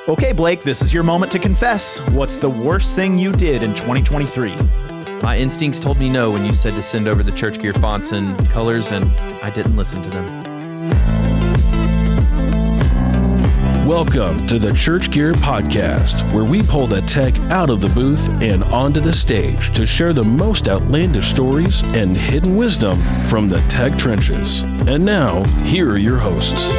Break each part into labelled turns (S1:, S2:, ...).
S1: Okay, Blake, this is your moment to confess. What's the worst thing you did in 2023?
S2: My instincts told me no when you said to send over the ChurchGear fonts and colors, and I didn't listen to them.
S3: Welcome to the ChurchGear podcast, where we pull the tech out of the booth and onto the stage to share the most outlandish stories and hidden wisdom from the tech trenches. And now, here are your hosts.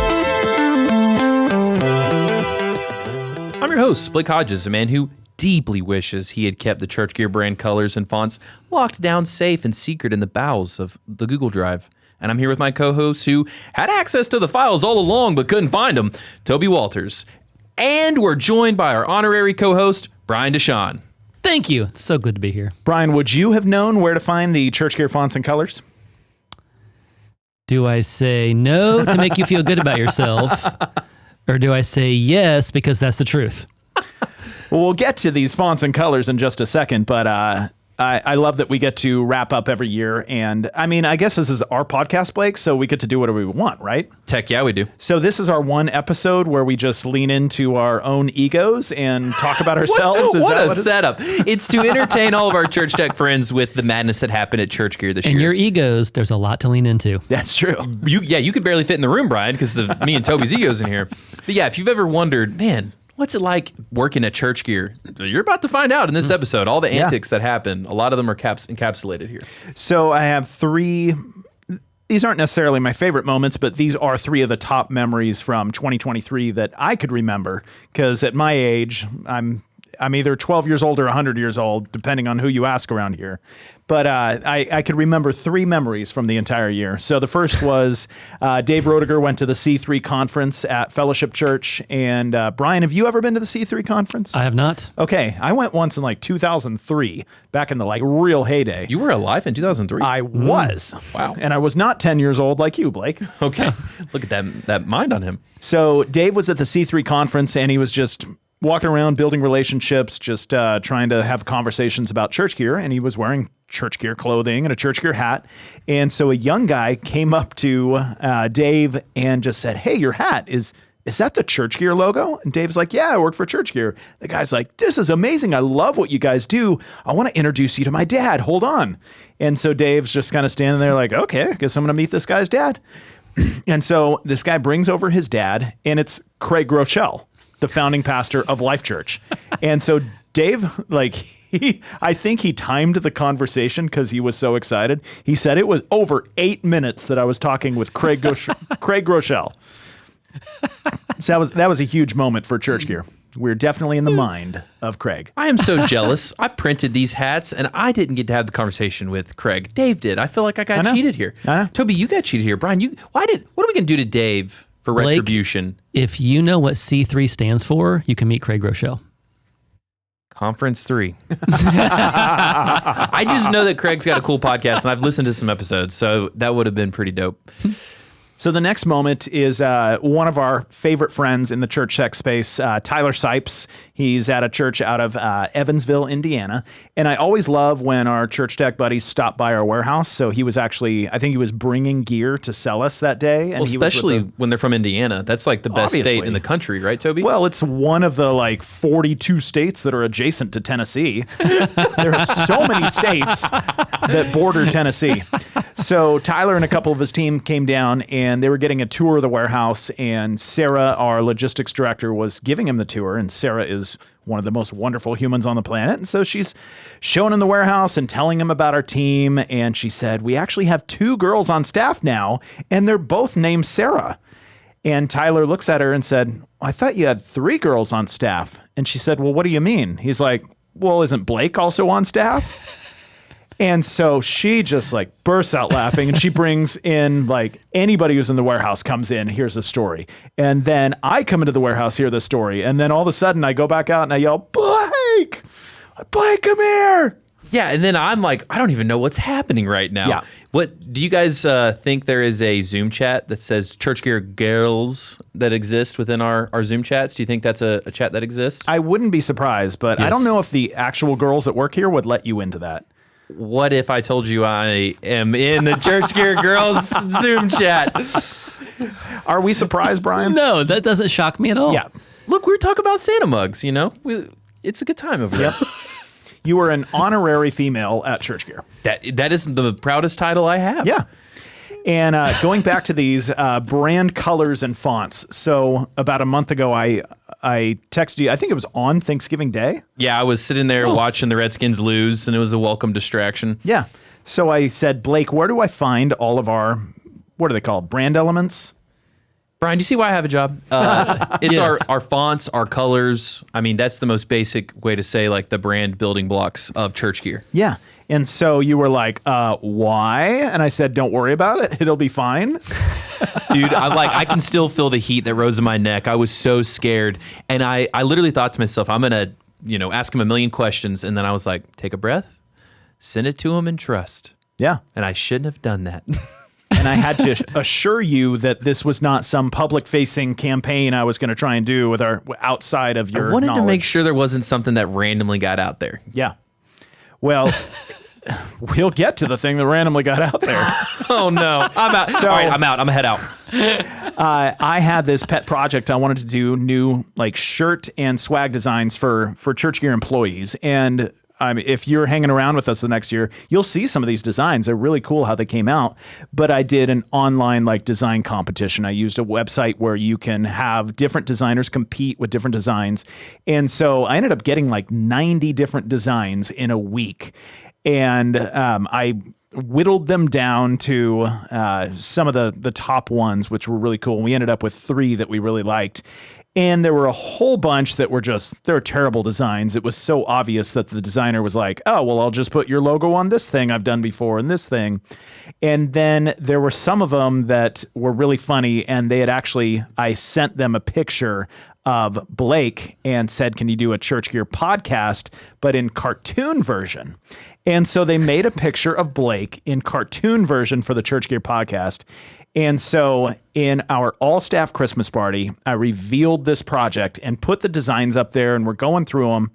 S2: I'm your host, Blake Hodges, a man who deeply wishes he had kept the ChurchGear brand colors and fonts locked down safe and secret in the bowels of the Google Drive. And I'm here with my co-host who had access to the files all along but couldn't find them, Toby Walters. And we're joined by our honorary co-host, Brian Deshawn.
S4: Thank you. It's so good to be here.
S1: Brian, would you have known where to find the ChurchGear fonts and colors?
S4: Do I say no to make you feel good about yourself? Or do I say yes because that's the truth?
S1: Well, we'll get to these fonts and colors in just a second, but I love that we get to wrap up every year. And I mean, I guess this is our podcast, Blake, so we get to do whatever we want, right?
S2: Tech, yeah, we do.
S1: So this is our one episode where we just lean into our own egos and talk about ourselves.
S2: What a setup. It's to entertain all of our church tech friends with the madness that happened at ChurchGear this year.
S4: And your egos, there's a lot to lean into.
S1: That's true.
S2: You could barely fit in the room, Brian, because of me and Toby's egos in here. But yeah, if you've ever wondered, man, what's it like working at ChurchGear? You're about to find out in this episode. All the antics that happen, a lot of them are encapsulated here.
S1: So I have three. These aren't necessarily my favorite moments, but these are three of the top memories from 2023 that I could remember. Because at my age, I'm either 12 years old or 100 years old, depending on who you ask around here. But I could remember three memories from the entire year. So the first was Dave Roediger went to the C3 conference at Fellowship Church. And Brian, have you ever been to the C3 conference?
S4: I have not.
S1: Okay. I went once in like 2003, back in the like real heyday.
S2: You were alive in 2003?
S1: I was.
S2: Wow.
S1: And I was not 10 years old like you, Blake.
S2: Okay. Look at that mind on him.
S1: So Dave was at the C3 conference and he was just walking around building relationships, just trying to have conversations about ChurchGear, and he was wearing ChurchGear clothing and a ChurchGear hat. And so a young guy came up to Dave and just said, "Hey, your hat, is that the ChurchGear logo?" And Dave's like, "Yeah, I work for ChurchGear." The guy's like, "This is amazing. I love what you guys do. I want to introduce you to my dad. Hold on." And so Dave's just kind of standing there like, "Okay, I guess I'm going to meet this guy's dad." And so this guy brings over his dad, and it's Craig Groeschel, the founding pastor of Life Church. And so Dave, I think he timed the conversation because he was so excited. He said it was over 8 minutes that I was talking with Craig Groeschel. So that was a huge moment for ChurchGear. We're definitely in the mind of Craig.
S2: I am so jealous. I printed these hats, and I didn't get to have the conversation with Craig. Dave did. I feel like I got cheated here.
S1: I know.
S2: Toby, you got cheated here. Brian, what are we going to do to Dave for
S4: Blake,
S2: retribution?
S4: If you know what C3 stands for, you can meet Craig Groeschel.
S2: Conference 3. I just know that Craig's got a cool podcast, and I've listened to some episodes, so that would have been pretty dope.
S1: So the next moment is one of our favorite friends in the church tech space, Tyler Sipes. He's at a church out of Evansville, Indiana. And I always love when our church tech buddies stop by our warehouse. So he was I think he was bringing gear to sell us that day. And
S2: especially when they're from Indiana. That's like the best state in the country, right, Toby?
S1: Well, it's one of the 42 states that are adjacent to Tennessee. There are so many states that border Tennessee. So Tyler and a couple of his team came down and they were getting a tour of the warehouse, and Sarah, our logistics director, was giving him the tour, and Sarah is one of the most wonderful humans on the planet. And so she's showing him the warehouse and telling him about our team, and she said, "We actually have 2 girls on staff now, and they're both named Sarah." And Tyler looks at her and said, "I thought you had 3 girls on staff." And she said, "Well, what do you mean?" He's like, "Well, isn't Blake also on staff?" And so she just bursts out laughing, and she brings in anybody who's in the warehouse comes in, hears the story. And then I come into the warehouse, hear the story. And then all of a sudden I go back out and I yell, "Blake, come here."
S2: Yeah. And then I'm like, I don't even know what's happening right now.
S1: Yeah.
S2: What do you guys think there is a Zoom chat that says ChurchGear girls that exist within our Zoom chats? Do you think that's a chat that exists?
S1: I wouldn't be surprised, but yes. I don't know if the actual girls that work here would let you into that.
S2: What if I told you I am in the ChurchGear girls Zoom chat?
S1: Are we surprised, Brian?
S4: No, that doesn't shock me at all.
S1: Yeah.
S2: look, we were talking about Santa mugs, you know? It's a good time over there.
S1: You were an honorary female at ChurchGear.
S2: That is the proudest title I have.
S1: Yeah. And going back to these brand colors and fonts. So about a month ago, I texted you, I think it was on Thanksgiving Day.
S2: Yeah, I was sitting there watching the Redskins lose, and it was a welcome distraction.
S1: Yeah. So I said, Blake, where do I find all of our, what are they called? Brand elements?
S2: Brian, do you see why I have a job? It's
S4: Yes.
S2: our fonts, our colors. I mean, that's the most basic way to say like the brand building blocks of ChurchGear.
S1: Yeah. And so you were like, why? And I said, don't worry about it. It'll be fine.
S2: Dude, I can still feel the heat that rose in my neck. I was so scared. And I literally thought to myself, I'm going to, ask him a million questions. And then I was like, take a breath, send it to him and trust.
S1: Yeah.
S2: And I shouldn't have done that.
S1: And I had to assure you that this was not some public-facing campaign I was going to try and do with our outside of your
S2: I wanted to make
S1: knowledge.
S2: sure there wasn't something that randomly got out there.
S1: Yeah. Well, we'll get to the thing that randomly got out there.
S2: Oh, no. I'm out.
S1: So-
S2: All right, I'm out. I'm going to head out.
S1: I had this pet project. I wanted to do new like shirt and swag designs for ChurchGear employees. And if you're hanging around with us the next year, you'll see some of these designs. They're really cool how they came out. But I did an online like design competition. I used a website where you can have different designers compete with different designs. And so I ended up getting like 90 different designs in a week. And I whittled them down to some of the top ones, which were really cool. We ended up with 3 that we really liked. And there were a whole bunch that were they're terrible designs. It was so obvious that the designer was like, oh, well, I'll just put your logo on this thing I've done before and this thing. And then there were some of them that were really funny. And they had I sent them a picture of Blake and said, can you do a ChurchGear podcast, but in cartoon version? And so they made a picture of Blake in cartoon version for the ChurchGear podcast. And so in our all-staff Christmas party, I revealed this project and put the designs up there, and we're going through them.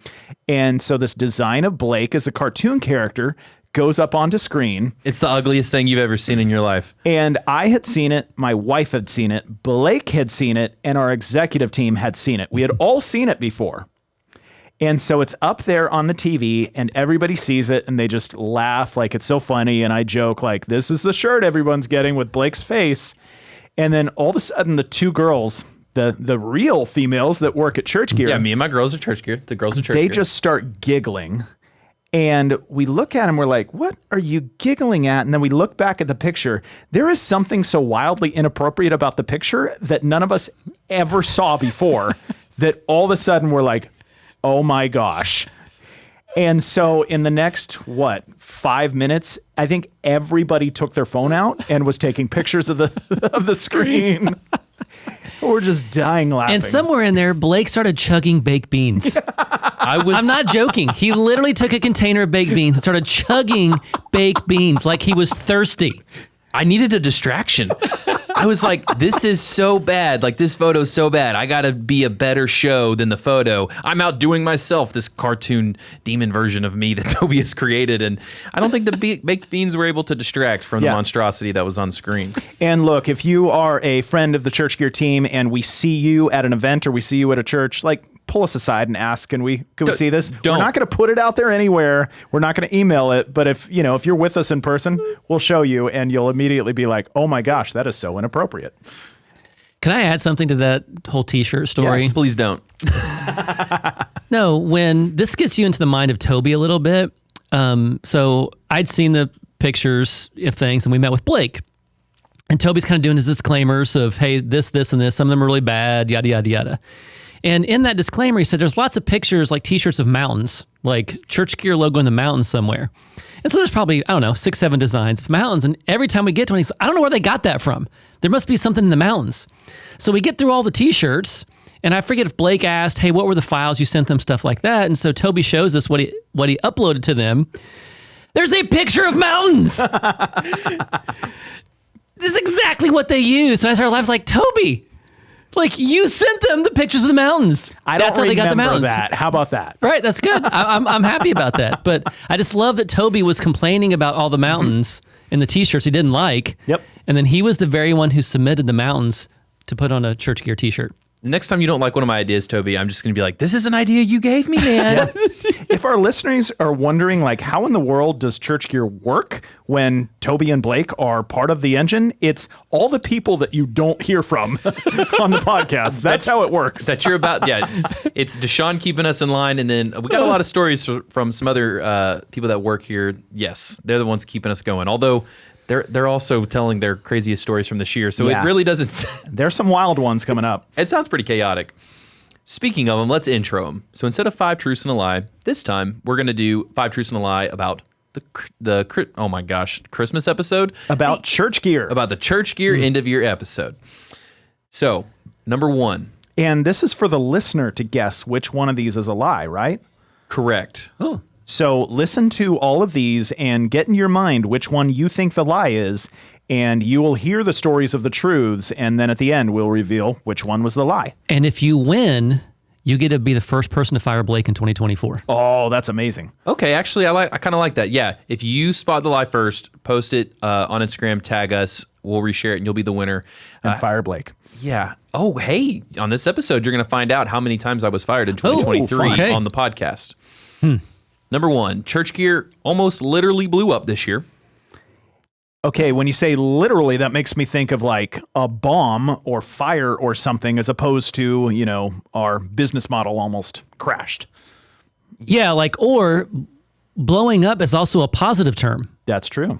S1: And so this design of Blake as a cartoon character goes up onto screen.
S2: It's the ugliest thing you've ever seen in your life.
S1: And I had seen it, my wife had seen it, Blake had seen it, and our executive team had seen it. We had all seen it before. And so it's up there on the TV and everybody sees it and they just laugh like it's so funny. And I joke like, this is the shirt everyone's getting with Blake's face. And then all of a sudden the 2 girls, the real females that work at ChurchGear.
S2: Yeah, me and my girls at ChurchGear. The girls at ChurchGear.
S1: They just start giggling. And we look at them, we're like, what are you giggling at? And then we look back at the picture. There is something so wildly inappropriate about the picture that none of us ever saw before that all of a sudden we're like, oh my gosh. And so in the next, 5 minutes, I think everybody took their phone out and was taking pictures of the screen. We're just dying laughing.
S4: And somewhere in there, Blake started chugging baked beans. I'm not joking. He literally took a container of baked beans and started chugging baked beans like he was thirsty.
S2: I needed a distraction. I was like, this is so bad. Like, this photo's so bad. I got to be a better show than the photo. I'm outdoing myself, this cartoon demon version of me that Toby has created. And I don't think the baked beans were able to distract from the monstrosity that was on screen.
S1: And look, if you are a friend of the ChurchGear team and we see you at an event or we see you at a church, like, pull us aside and ask, can we see this?
S2: Don't.
S1: We're not going to put it out there anywhere. We're not going to email it. But if you're with us in person, we'll show you and you'll immediately be like, oh my gosh, that is so inappropriate.
S4: Can I add something to that whole t-shirt story?
S2: Yes, please don't.
S4: No, when this gets you into the mind of Toby a little bit. So I'd seen the pictures of things and we met with Blake. And Toby's kind of doing his disclaimers of, hey, this, and this. Some of them are really bad, yada, yada, yada. And in that disclaimer, he said there's lots of pictures like t-shirts of mountains, like ChurchGear logo in the mountains somewhere. And so there's probably, 6, 7 designs of mountains. And every time we get to one, he's like, I don't know where they got that from. There must be something in the mountains. So we get through all the t-shirts, and I forget if Blake asked, hey, what were the files you sent them, stuff like that. And so Toby shows us what he uploaded to them. There's a picture of mountains. This is exactly what they used. And I started laughing like, Toby, like you sent them the pictures of the mountains.
S1: That's how they got the mountains. That. How about that?
S4: Right, that's good. I'm happy about that. But I just love that Toby was complaining about all the mountains in the t-shirts he didn't like.
S1: Yep.
S4: And then he was the very one who submitted the mountains to put on a ChurchGear t-shirt.
S2: Next time you don't like one of my ideas, Toby, I'm just going to be like, this is an idea you gave me, man.
S1: If our listeners are wondering, like, how in the world does ChurchGear work when Toby and Blake are part of the engine? It's all the people that you don't hear from on the podcast. That's how it works.
S2: That you're about, yeah. It's Deshaun keeping us in line, and then we got a lot of stories from some other people that work here. Yes, they're the ones keeping us going. Although they're also telling their craziest stories from this year, so it really doesn't.
S1: There's some wild ones coming up.
S2: It sounds pretty chaotic. Speaking of them, let's intro them. So instead of 5 Truths and a Lie, this time we're going to do 5 Truths and a Lie about oh my gosh, Christmas episode.
S1: About ChurchGear.
S2: About the ChurchGear end of year episode. So, number 1.
S1: And this is for the listener to guess which one of these is a lie, right?
S2: Correct.
S4: Oh.
S1: So listen to all of these and get in your mind which one you think the lie is, and you will hear the stories of the truths, and then at the end we'll reveal which one was the lie.
S4: And if you win, you get to be the first person to fire Blake in 2024.
S1: Oh, that's amazing.
S2: Okay, actually, I kind of like that. Yeah, if you spot the lie first, post it on Instagram, tag us, we'll reshare it, and you'll be the winner.
S1: And fire Blake.
S2: Yeah. Oh, hey, on this episode, you're going to find out how many times I was fired in 2023 on the podcast. Number 1, ChurchGear almost literally blew up this year.
S1: Okay, when you say literally, that makes me think of like a bomb or fire or something, as opposed to, you know, our business model almost crashed.
S4: Yeah, like, or blowing up is also a positive term.
S1: That's true.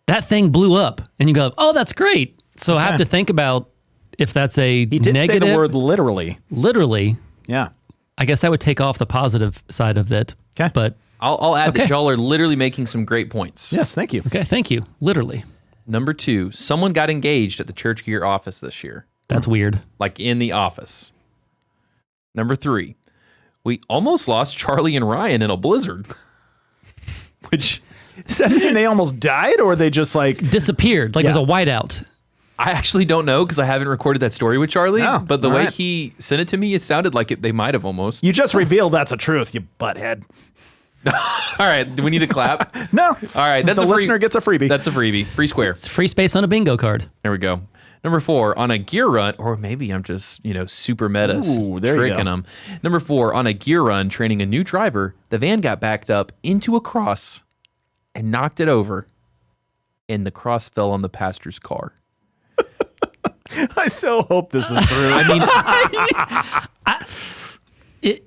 S4: That thing blew up, and you go, oh, that's great. So I have to think about if that's a
S1: He did
S4: negative.
S1: say the word literally.
S4: Literally.
S1: Yeah.
S4: I guess that would take off the positive side of it.
S1: Okay.
S4: But
S2: I'll add that y'all are literally making some great points.
S1: Yes, thank you.
S4: okay, thank you. Literally.
S2: Number 2, someone got engaged at the ChurchGear office this year.
S4: That's weird.
S2: Like in the office. Number 3, we almost lost Charlie and Ryan in a blizzard. Which,
S1: Does that mean they almost died, or they just like...
S4: Disappeared. Like it was a whiteout.
S2: I actually don't know because I haven't recorded that story with Charlie.
S1: Oh,
S2: but the
S1: all
S2: way
S1: right.
S2: he sent it to me, it sounded like they might have almost.
S1: You just revealed that's a truth, you butthead.
S2: All right, do we need to clap?
S1: No.
S2: All right, that's
S1: the
S2: a free,
S1: listener gets a freebie.
S2: That's a freebie. Free square.
S4: It's free space on a bingo card.
S2: There we go. Number 4, on a gear run, or maybe I'm just, super meta
S1: Ooh, there you
S2: tricking
S1: go.
S2: them. Number 4, on a gear run, training a new driver, the van got backed up into a cross and knocked it over, and the cross fell on the pastor's car.
S1: I so hope this is true.
S2: I mean,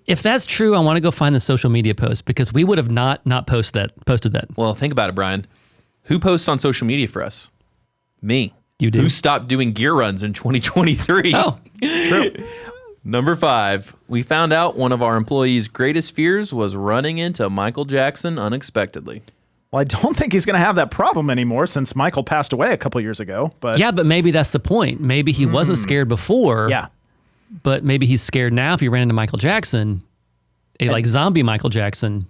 S4: If that's true, I want to go find the social media post because we would have not posted that.
S2: well, think about it, Brian. Who posts on social media for us? Me.
S4: You do.
S2: Who stopped doing gear runs in 2023?
S4: Oh,
S1: True.
S2: Number 5, we found out one of our employees' greatest fears was running into Michael Jackson unexpectedly.
S1: Well, I don't think he's going to have that problem anymore since Michael passed away a couple years ago. But
S4: yeah, but maybe that's the point. Maybe he wasn't scared before.
S1: yeah.
S4: But maybe he's scared now if he ran into Michael Jackson, like zombie Michael Jackson.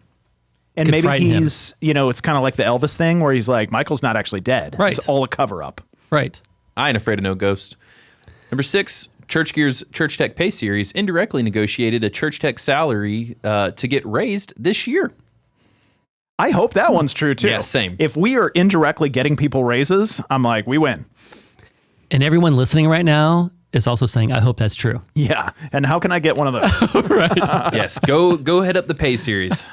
S1: And
S4: could
S1: maybe
S4: frighten him.
S1: he's, it's kind of like the Elvis thing where he's like, Michael's not actually dead.
S4: Right.
S1: It's all a cover up.
S4: Right.
S2: I ain't afraid of no ghost. Number 6, ChurchGear's Church Tech Pay Series indirectly negotiated a Church Tech salary to get raised this year.
S1: I hope that one's true too.
S2: Yeah, same.
S1: If we are indirectly getting people raises, I'm like, we win.
S4: And everyone listening right now is also saying, I hope that's true.
S1: Yeah. And how can I get one of those?
S2: Yes, go head up the Pay Series.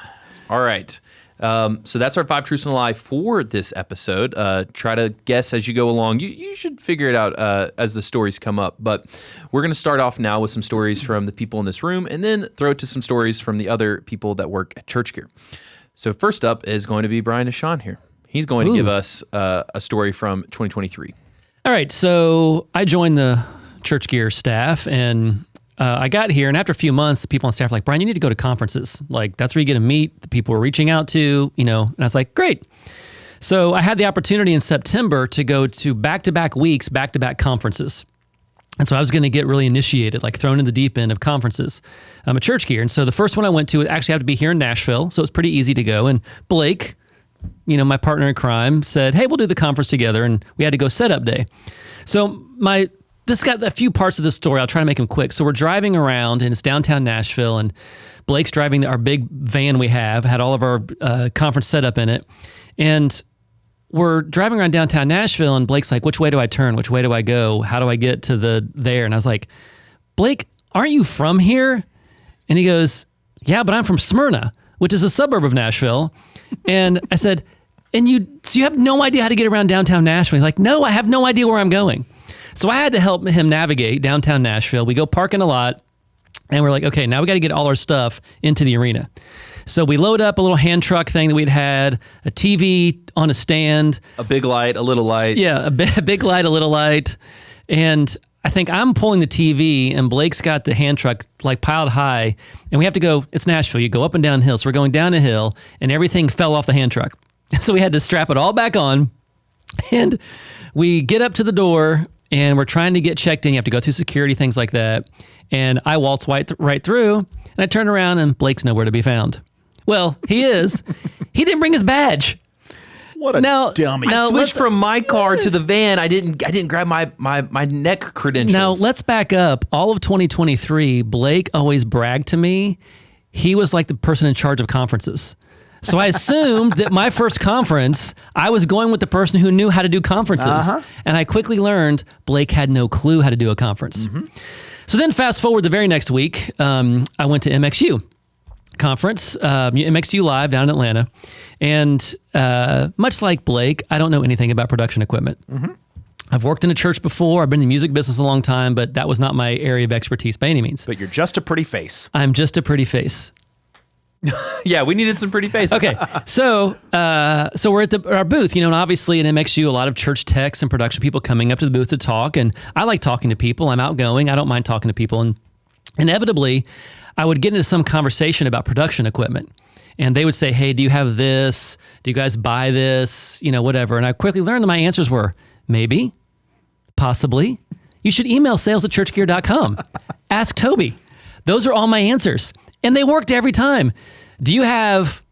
S2: All right. So that's our 5 Truths and a Lie for this episode. Try to guess as you go along. You should figure it out as the stories come up. But we're going to start off now with some stories from the people in this room and then throw it to some stories from the other people that work at ChurchGear. So first up is going to be Brian Deshaun here. He's going to give us a story from 2023.
S4: All right. So I joined the ChurchGear staff and I got here, and after a few months, the people on staff were like, Brian, you need to go to conferences. Like, that's where you get to meet the people we're reaching out to, and I was like, great. So I had the opportunity in September to go to back-to-back weeks, back-to-back conferences. And so I was going to get really initiated, like thrown in the deep end of conferences at ChurchGear. And so the first one I went to would actually have to be here in Nashville, so it was pretty easy to go. And Blake, my partner in crime, said, hey, we'll do the conference together, and we had to go setup day. So this got a few parts of the story. I'll try to make them quick. So we're driving around, and it's downtown Nashville, and Blake's driving our big van we have, had all of our conference set up in it. And we're driving around downtown Nashville, and Blake's like, which way do I turn? Which way do I go? How do I get to there? And I was like, Blake, aren't you from here? And he goes, yeah, but I'm from Smyrna, which is a suburb of Nashville. And I said, so you have no idea how to get around downtown Nashville? He's like, no, I have no idea where I'm going. So I had to help him navigate downtown Nashville. We go park in a lot, and we're like, okay, now we got to get all our stuff into the arena. So we load up a little hand truck thing that we'd had, a TV on a stand.
S2: A big light, a little light.
S4: Yeah, a big light, a little light. And I think I'm pulling the TV, and Blake's got the hand truck like piled high, and we have to go, it's Nashville, you go up and down hills. So we're going down a hill, and everything fell off the hand truck. So we had to strap it all back on, and we get up to the door, and we're trying to get checked in. You have to go through security, things like that. And I waltz right through, and I turn around, and Blake's nowhere to be found. Well, he is. He didn't bring his badge.
S1: What a dummy.
S2: I switched from my car to the van. I didn't grab my neck credentials.
S4: Now, let's back up. All of 2023, Blake always bragged to me. He was like the person in charge of conferences. So I assumed that my first conference, I was going with the person who knew how to do conferences. And I quickly learned Blake had no clue how to do a conference. So then fast forward the very next week, I went to MXU conference, MXU Live down in Atlanta. And much like Blake, I don't know anything about production equipment. I've worked in a church before. I've been in the music business a long time, but that was not my area of expertise by any means.
S1: But you're just a pretty face.
S4: I'm just a pretty face.
S2: Yeah, we needed some pretty faces.
S4: Okay, so we're at our booth, and obviously in MXU, a lot of church techs and production people coming up to the booth to talk, and I like talking to people. I'm outgoing. I don't mind talking to people, and inevitably, I would get into some conversation about production equipment, and they would say, "Hey, do you have this? Do you guys buy this? Whatever." And I quickly learned that my answers were maybe, possibly. You should email sales@churchgear.com. Ask Toby. Those are all my answers. And they worked every time. Do you have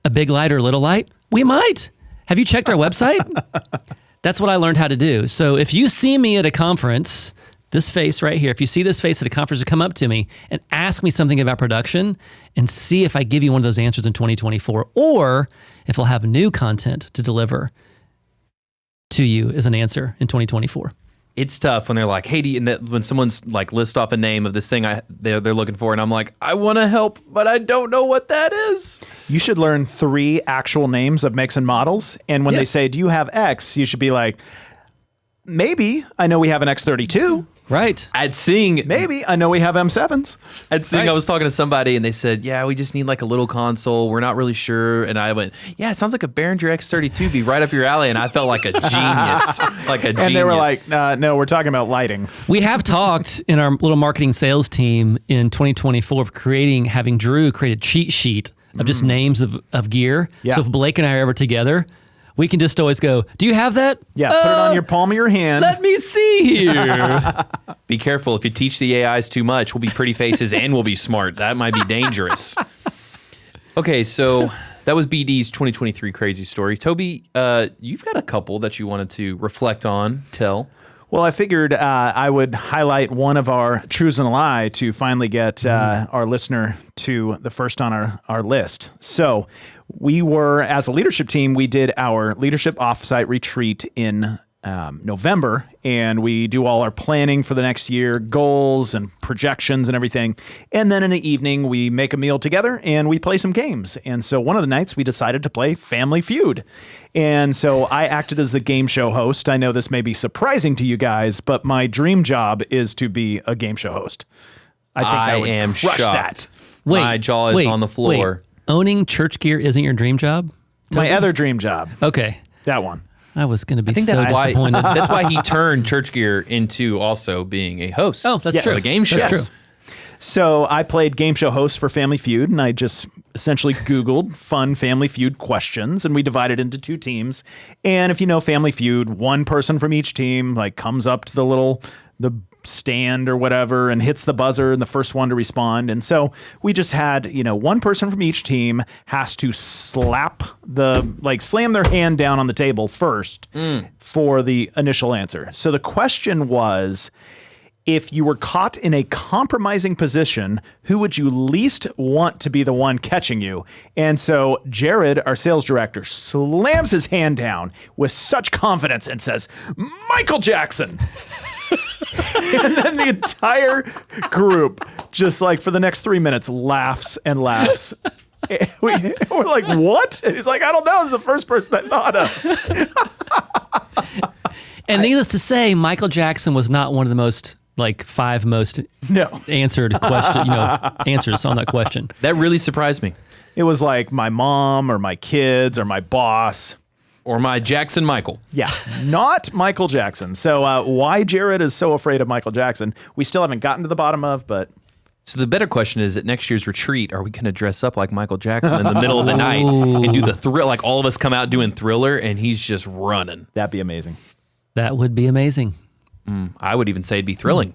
S4: a big light or a little light? We might. Have you checked our website? That's what I learned how to do. So if you see me at a conference, this face right here, if you see this face at a conference, come up to me and ask me something about production and see if I give you one of those answers in 2024, or if I'll have new content to deliver to you as an answer in 2024.
S2: It's tough when they're like, hey, when someone's like list off a name of this thing they're looking for, and I'm like, I want to help, but I don't know what that is.
S1: You should learn 3 actual names of makes and models, and when they say, do you have X, you should be like, maybe, I know we have an X32.
S4: Right.
S1: Maybe, I know we have M7s.
S2: I was talking to somebody, and they said, yeah, we just need like a little console. We're not really sure. And I went, yeah, it sounds like a Behringer X32 be right up your alley. And I felt like a genius.
S1: And they were like, no, we're talking about lighting.
S4: We have talked in our little marketing sales team in 2024 of having Drew create a cheat sheet of just names of gear.
S1: Yeah.
S4: So if Blake and I are ever together, we can just always go, do you have that?
S1: Yeah, put it on your palm of your hand.
S4: Let me see here.
S2: Be careful. If you teach the AIs too much, we'll be pretty faces and we'll be smart. That might be dangerous. Okay, so that was BD's 2023 crazy story. Toby, you've got a couple that you wanted to reflect on, tell.
S1: Well, I figured I would highlight one of our truths and a lie to finally get our listener to the first on our list. So we were, as a leadership team, we did our leadership offsite retreat in November, and we do all our planning for the next year, goals and projections and everything. And then in the evening, we make a meal together and we play some games. And so one of the nights we decided to play Family Feud. And so I acted as the game show host. I know this may be surprising to you guys, but my dream job is to be a game show host. I think I would
S2: am
S1: crush
S2: shocked.
S1: that.
S2: My jaw is on the floor.
S4: Owning ChurchGear isn't your dream job?
S1: My other dream job.
S4: Okay.
S1: That one.
S4: I was going to be
S2: I think
S4: so disappointed.
S2: That's why he turned ChurchGear into also being a host.
S4: Oh, that's true.
S2: The game show.
S4: That's true.
S1: So I played game show host for Family Feud, and I just essentially Googled fun Family Feud questions, and we divided into 2 teams. And if you know Family Feud, one person from each team comes up to the stand or whatever and hits the buzzer, and the first one to respond. And so we just had, one person from each team has to slam their hand down on the table first for the initial answer. So the question was, if you were caught in a compromising position, who would you least want to be the one catching you? And so Jared, our sales director, slams his hand down with such confidence and says, Michael Jackson. And then the entire group, just like for the next 3 minutes, laughs and laughs. We're like, what? And he's like, I don't know. It's the first person I thought of.
S4: And needless to say, Michael Jackson was not one of the most, like, 5 most answered answers on that question.
S2: That really surprised me.
S1: It was like my mom or my kids or my boss.
S2: Or my Jackson Michael.
S1: Yeah, not Michael Jackson. So why Jared is so afraid of Michael Jackson, we still haven't gotten to the bottom of, but...
S2: So the better question is, at next year's retreat, are we going to dress up like Michael Jackson in the middle of the night and do the thrill, like all of us come out doing Thriller and he's just running?
S1: That'd be amazing.
S4: That would be amazing.
S2: I would even say it'd be thrilling.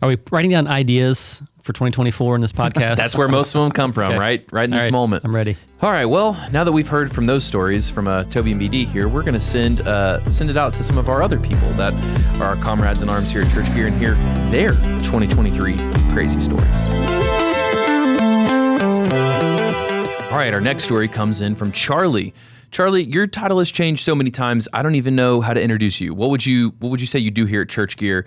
S4: Are we writing down ideas for 2024 in this podcast?
S2: That's where most of them come from,
S4: Okay.
S2: right in this moment.
S4: I'm ready.
S2: All right, well, now that we've heard from those stories from Toby and BD here, we're going to send it out to some of our other people that are our comrades in arms here at ChurchGear and hear their 2023 crazy stories. All right, our next story comes in from Charlie. Charlie, your title has changed so many times, I don't even know how to introduce you. What would you say you do here at ChurchGear?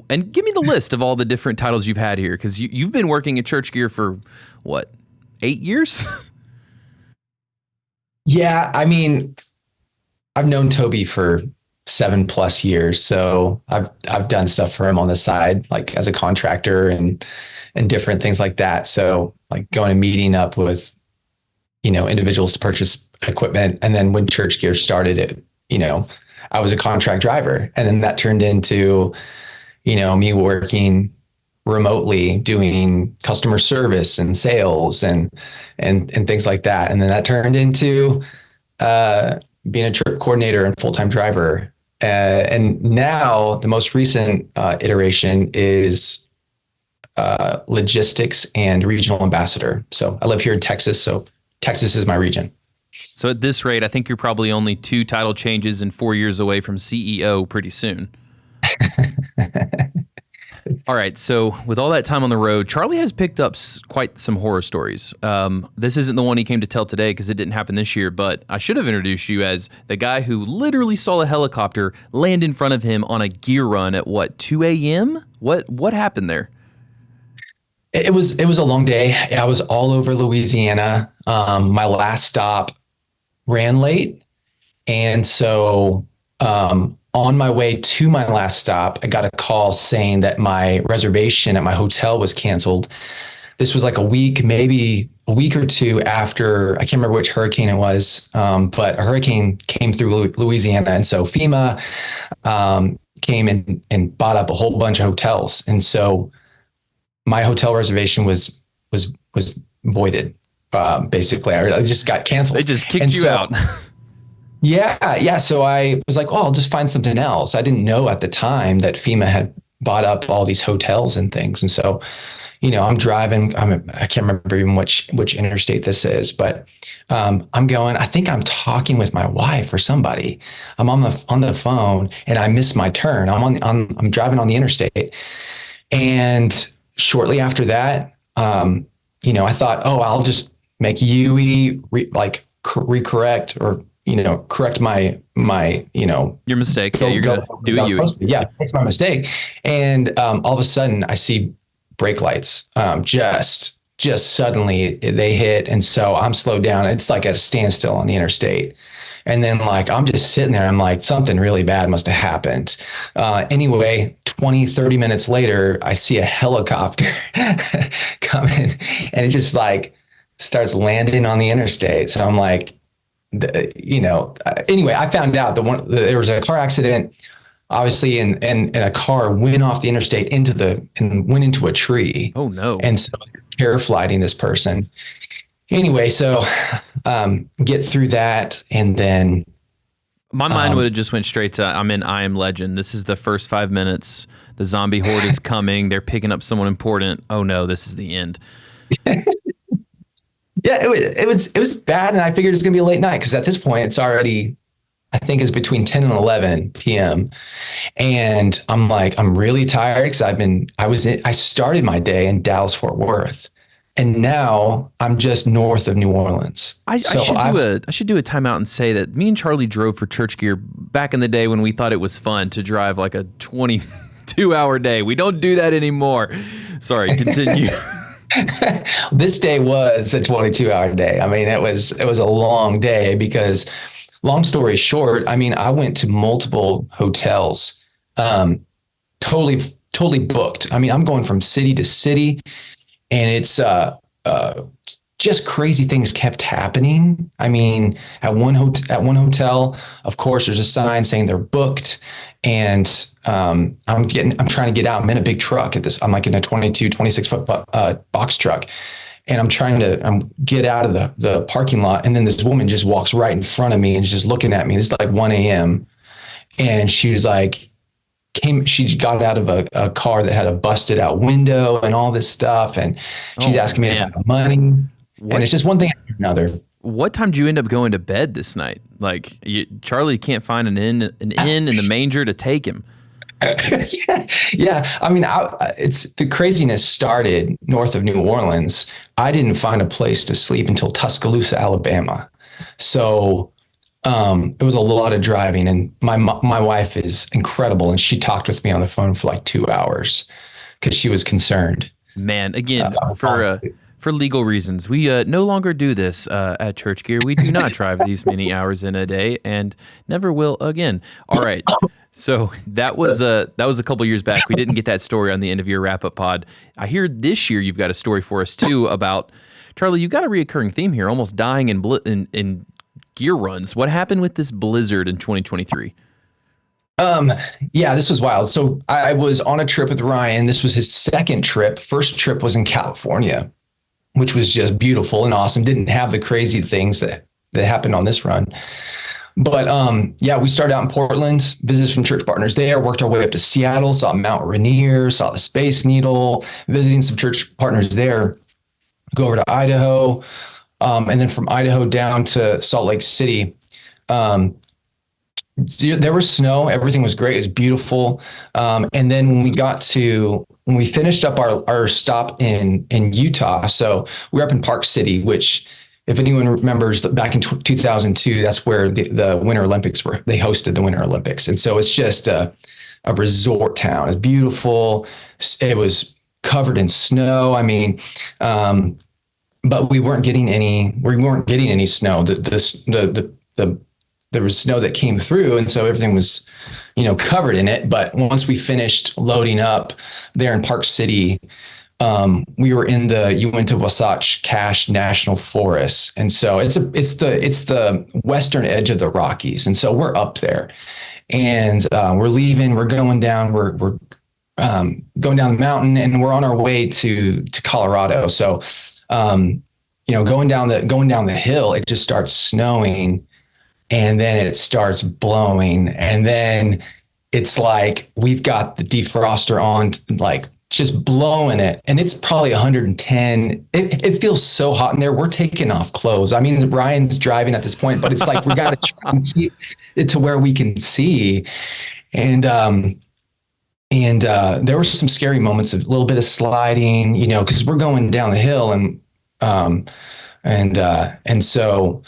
S2: And give me the list of all the different titles you've had here, because you've been working at ChurchGear for, 8 years?
S5: Yeah, I mean, I've known Toby for 7+ years, so I've done stuff for him on the side, like as a contractor and different things like that. So like going and meeting up with, individuals to purchase equipment. And then when ChurchGear started it, I was a contract driver, and then that turned into, me working remotely doing customer service and sales and things like that. And then that turned into being a trip coordinator and full-time driver. And now the most recent iteration is logistics and regional ambassador. So I live here in Texas, so Texas is my region.
S2: So at this rate, I think you're probably only 2 title changes and 4 years away from CEO pretty soon. All right, so with all that time on the road, Charlie has picked up quite some horror stories. This isn't the one he came to tell today because it didn't happen this year, but I should have introduced you as the guy who literally saw a helicopter land in front of him on a gear run at 2 a.m.? What happened there?
S5: It was a long day. I was all over Louisiana. My last stop ran late, and so on my way to my last stop, I got a call saying that my reservation at my hotel was canceled. This was like maybe a week or two after, I can't remember which hurricane it was, but a hurricane came through Louisiana. And so FEMA came and bought up a whole bunch of hotels. And so my hotel reservation was voided, basically. I just got canceled.
S2: They just kicked you out.
S5: Yeah. So I was like, I'll just find something else. I didn't know at the time that FEMA had bought up all these hotels and things. And so, I'm driving. I can't remember even which interstate this is, but I'm going. I think I'm talking with my wife or somebody. I'm on the phone, and I miss my turn. I'm driving on the interstate, and shortly after that, I thought, I'll just make UE recorrect or correct my
S2: your mistake. Yeah, you're gonna do a UE.
S5: Yeah, it's my mistake. And all of a sudden, I see brake lights. Just suddenly they hit, and so I'm slowed down. It's like at a standstill on the interstate. And then I'm just sitting there. I'm like, something really bad must have happened. Anyway, 20-30 minutes later, I see a helicopter coming, and it just starts landing on the interstate. So I'm like, anyway, I found out that there was a car accident, obviously, and a car went off the interstate and went into a tree.
S2: Oh no.
S5: And so paraflighting this person. Anyway, so get through that, and then
S2: my mind would have just went straight to I'm in I Am Legend. This is the first 5 minutes. The zombie horde is coming. They're picking up someone important. Oh no, this is the end.
S5: Yeah, it was bad, and I figured it's gonna be a late night because at this point it's already, I think it's between 10 and 11 p.m. And I'm like, I'm really tired because I started my day in Dallas, Fort Worth, and now I'm just north of New Orleans.
S2: I should do a timeout and say that me and Charlie drove for ChurchGear back in the day when we thought it was fun to drive like a 22 22-hour day. We don't do that anymore. Sorry, continue.
S5: This day was a 22-hour day. I mean, it was a long day because, long story short, I mean, I went to multiple hotels, totally booked. I mean, I'm going from city to city, and it's just crazy things kept happening. I mean, at one hotel, of course, there's a sign saying they're booked, and I'm trying to get out. I'm in a big truck I'm like in a 26 foot box truck, and I'm trying to get out of the parking lot. And then this woman just walks right in front of me and is just looking at me. It's like 1 a.m. And she was like, she got out of a car that had a busted out window and all this stuff. And she's asking me if I have money. And it's just one thing after another.
S2: What time did you end up going to bed this night? Like, Charlie can't find an inn in the manger to take him.
S5: Yeah. I mean, it's the craziness started north of New Orleans. I didn't find a place to sleep until Tuscaloosa, Alabama. So it was a lot of driving, and my wife is incredible, and she talked with me on the phone for like 2 hours because she was concerned.
S2: Man, again, for legal reasons, we no longer do this at ChurchGear. We do not drive these many hours in a day, and never will again. All right. So that was a couple years back. We didn't get that story on the end of your wrap-up pod. I hear this year you've got a story for us too about, Charlie, you've got a reoccurring theme here, almost dying in gear runs. What happened with this blizzard in 2023?
S5: Yeah, this was wild. So I was on a trip with Ryan. This was his second trip. First trip was in California, which was just beautiful and awesome. Didn't have the crazy things that happened on this run. But yeah, we started out in Portland, visited some church partners there, worked our way up to Seattle, saw Mount Rainier, saw the Space Needle, visiting some church partners there, go over to Idaho, and then from Idaho down to Salt Lake City. There was snow. Everything was great. It was beautiful. And then when we finished up our stop in Utah, so we were up in Park City, which, if anyone remembers, back in 2002, that's where the Winter Olympics were. They hosted the Winter Olympics. And so it's just a resort town. It's beautiful. It was covered in snow. I mean, but we weren't getting any snow. There was snow that came through, and so everything was, covered in it. But once we finished loading up there in Park City, we were in the Uinta Wasatch Cache National Forest, and so it's the western edge of the Rockies, and so we're up there, and we're leaving. We're going down. We're going down the mountain, and we're on our way to Colorado. So, going down the hill, it just starts snowing. And then it starts blowing. And then it's like we've got the defroster on, like just blowing it. And it's probably 110. It feels so hot in there. We're taking off clothes. I mean, Ryan's driving at this point, but it's like we got to try and keep it to where we can see. And there were some scary moments, a little bit of sliding, because we're going down the hill so.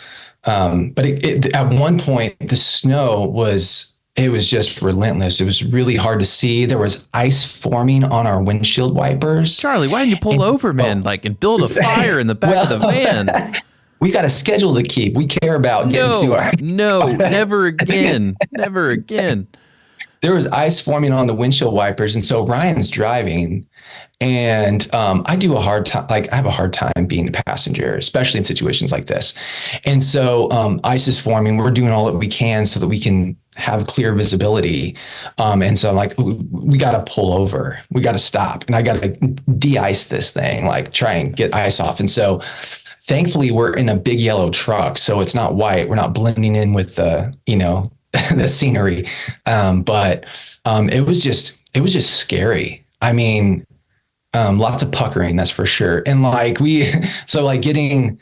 S5: But at one point, the snow was just relentless. It was really hard to see. There was ice forming on our windshield wipers.
S2: Charlie, why didn't you pull over, man, and build a fire in the back of the van?
S5: We got a schedule to keep. We care about getting to our...
S2: No, never again. Never again.
S5: There was ice forming on the windshield wipers. And so Ryan's driving, and I have a hard time being a passenger, especially in situations like this. And so ice is forming. We're doing all that we can so that we can have clear visibility. And so I'm like, we got to pull over. We got to stop. And I got to de-ice this thing, like try and get ice off. And so thankfully we're in a big yellow truck, so it's not white. We're not blending in with the, the scenery. But it was just scary. I mean, lots of puckering, that's for sure. And getting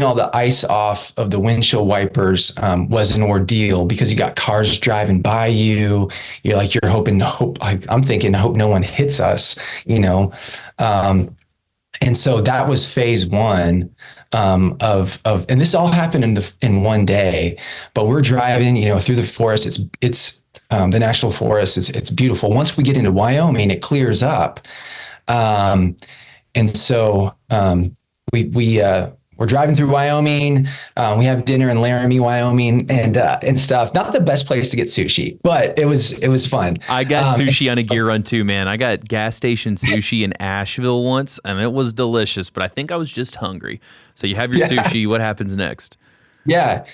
S5: all the ice off of the windshield wipers was an ordeal, because you got cars driving by you. You're I'm thinking, I hope no one hits us, and so that was phase one of, and this all happened in one day. But we're driving, through the forest. It's the national forest. It's beautiful. Once we get into Wyoming, it clears up. And so we're driving through Wyoming. We have dinner in Laramie, Wyoming, and stuff. Not the best place to get sushi, but it was fun.
S2: I got sushi on a gear run too, man. I got gas station sushi in Asheville once, and it was delicious. But I think I was just hungry. So you have your sushi. What happens next?
S5: Yeah.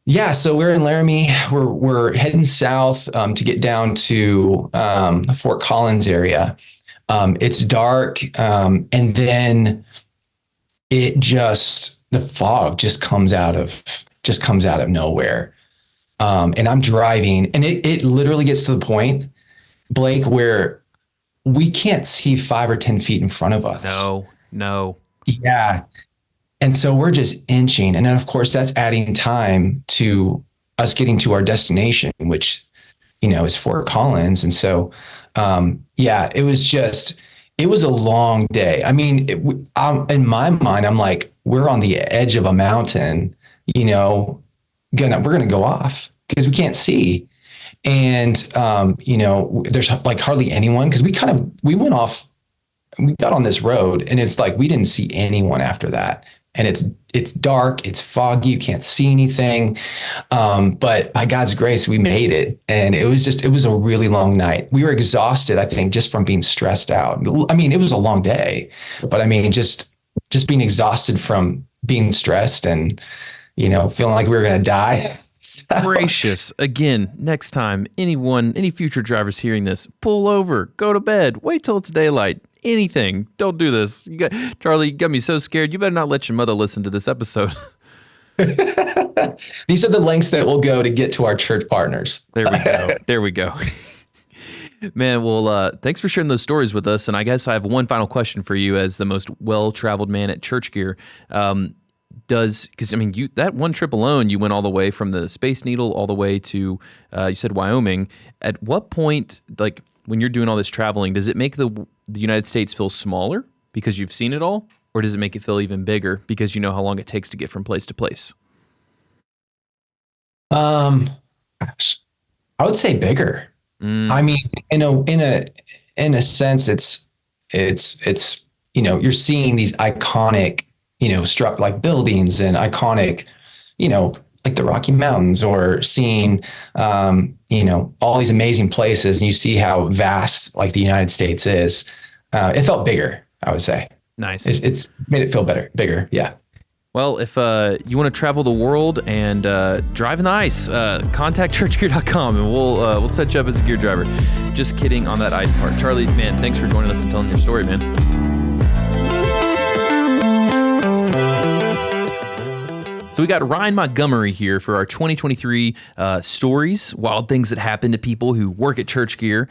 S5: Yeah, so we're in Laramie. We're heading south to get down to the Fort Collins area. It's dark, and then the fog just comes out of nowhere. And I'm driving, and it literally gets to the point, Blake, where we can't see 5 or 10 feet in front of us.
S2: No.
S5: Yeah. And so we're just inching. And then, of course, that's adding time to us getting to our destination, which, is Fort Collins. And so, it was a long day. I mean, in my mind, I'm like, we're on the edge of a mountain, we're going to go off because we can't see. And, there's like hardly anyone, because we went off, we got on this road, and it's like we didn't see anyone after that. And it's dark, it's foggy, you can't see anything. But by God's grace, we made it. And it was a really long night. We were exhausted, I think, just from being stressed out. I mean, it was a long day, but I mean, just being exhausted from being stressed and, feeling like we were going to die. So.
S2: Gracious. Again, next time, any future drivers hearing this, pull over, go to bed, wait till it's daylight. Anything. Don't do this. Charlie, you got me so scared. You better not let your mother listen to this episode.
S5: These are the lengths that we'll go to get to our church partners.
S2: There we go. Man, well, thanks for sharing those stories with us. And I guess I have one final question for you as the most well-traveled man at ChurchGear. Because I mean, that one trip alone, you went all the way from the Space Needle all the way to, you said Wyoming. At what point, like when you're doing all this traveling, does it make the United States feel smaller because you've seen it all? Or does it make it feel even bigger because you know how long it takes to get from place to place?
S5: I would say bigger. I mean, in a sense, it's you're seeing these iconic, struck like buildings and iconic, like the Rocky Mountains, or seeing, all these amazing places, and you see how vast like the United States is. It felt bigger, I would say.
S2: Nice.
S5: It's made it feel bigger. Yeah.
S2: Well, if you want to travel the world and drive in the ice, contact ChurchGear.com and we'll set you up as a gear driver. Just kidding on that ice part. Charlie, man, thanks for joining us and telling your story, man. So we got Ryan Montgomery here for our 2023 stories, wild things that happen to people who work at ChurchGear.